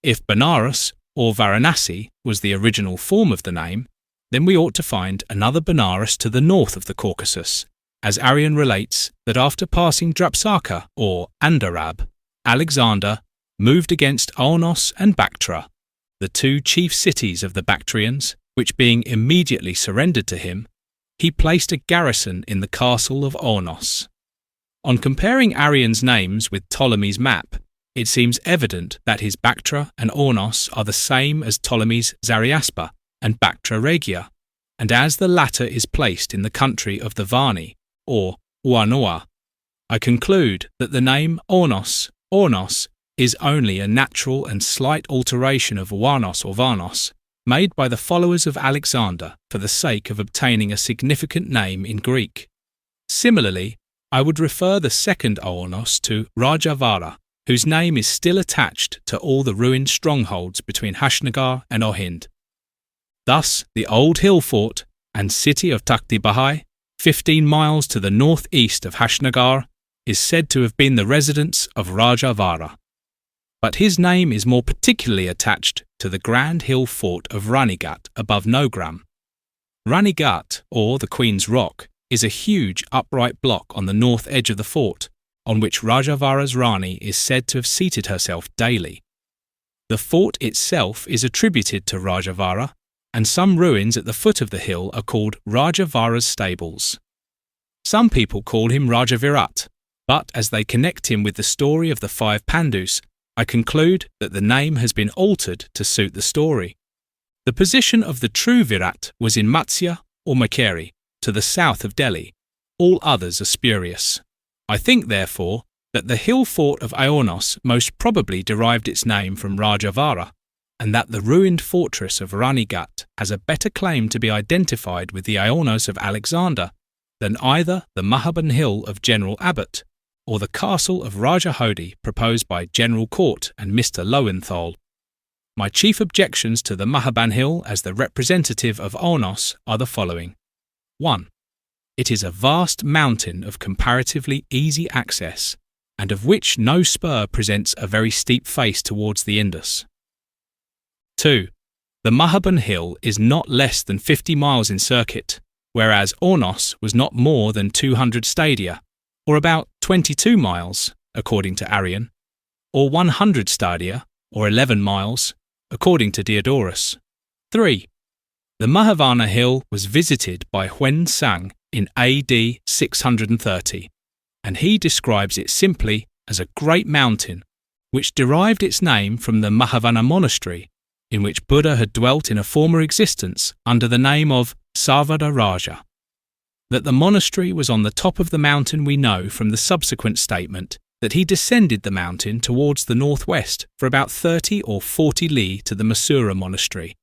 If Benares or Varanasi was the original form of the name, then we ought to find another Benares to the north of the Caucasus, as Arrian relates that after passing Drapsaka or Andarab, Alexander moved against Aonos and Bactra, the two chief cities of the Bactrians, which being immediately surrendered to him, he placed a garrison in the castle of Aonos. On comparing Arrian's names with Ptolemy's map, it seems evident that his Bactra and Aonos are the same as Ptolemy's Zariaspa and Bactra Regia, and as the latter is placed in the country of the Vani, or Uanoa, I conclude that the name Ornos is only a natural and slight alteration of Uanos or Varnos, made by the followers of Alexander for the sake of obtaining a significant name in Greek. Similarly, I would refer the second Aonos to Rajavara, whose name is still attached to all the ruined strongholds between Hashnagar and Ohind. Thus, the old hill fort and city of Takhti Bahai, 15 miles to the northeast of Hashnagar, is said to have been the residence of Rajavara. But his name is more particularly attached to the grand hill fort of Ranigat above Nogram. Ranigat, or the Queen's Rock, is a huge upright block on the north edge of the fort, on which Rajavara's Rani is said to have seated herself daily. The fort itself is attributed to Rajavara, and some ruins at the foot of the hill are called Rajavara's stables. Some people call him Rajavirat, but as they connect him with the story of the five Pandus, I conclude that the name has been altered to suit the story. The position of the true Virat was in Matsya or Makeri, to the south of Delhi. All others are spurious. I think, therefore, that the hill fort of Aonos most probably derived its name from Rajavara, and that the ruined fortress of Ranigat has a better claim to be identified with the Aonos of Alexander than either the Mahaban Hill of General Abbott or the castle of Raja Hodi proposed by General Court and Mr. Lowenthal. My chief objections to the Mahaban Hill as the representative of Aonos are the following. 1. It is a vast mountain of comparatively easy access, and of which no spur presents a very steep face towards the Indus. 2. The Mahaban Hill is not less than 50 miles in circuit, whereas Aonos was not more than 200 stadia, or about 22 miles, according to Arrian, or 100 stadia, or 11 miles, according to Diodorus. 3. The Mahavana Hill was visited by Hwen Thsang in AD 630, and he describes it simply as a great mountain, which derived its name from the Mahavana monastery, in which Buddha had dwelt in a former existence under the name of Sarvada Raja. That the monastery was on the top of the mountain we know from the subsequent statement that he descended the mountain towards the northwest for about 30 or 40 li to the Masura monastery.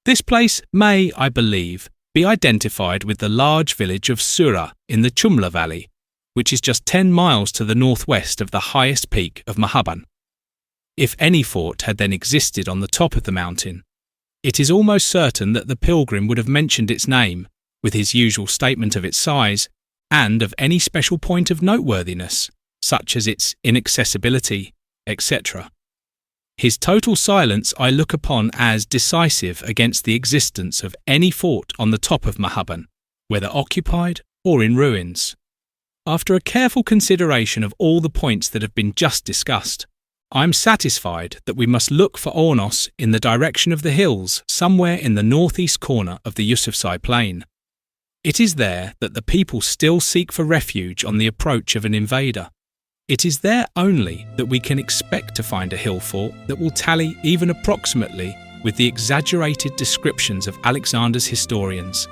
This place may, I believe, be identified with the large village of Sura in the Chumla Valley, which is just 10 miles to the northwest of the highest peak of Mahaban. If any fort had then existed on the top of the mountain, it is almost certain that the pilgrim would have mentioned its name, with his usual statement of its size, and of any special point of noteworthiness, such as its inaccessibility, etc. His total silence I look upon as decisive against the existence of any fort on the top of Mahaban, whether occupied or in ruins. After a careful consideration of all the points that have been just discussed, I am satisfied that we must look for Aonos in the direction of the hills somewhere in the northeast corner of the Yusufzai plain. It is there that the people still seek for refuge on the approach of an invader. It is there only that we can expect to find a hill fort that will tally even approximately with the exaggerated descriptions of Alexander's historians,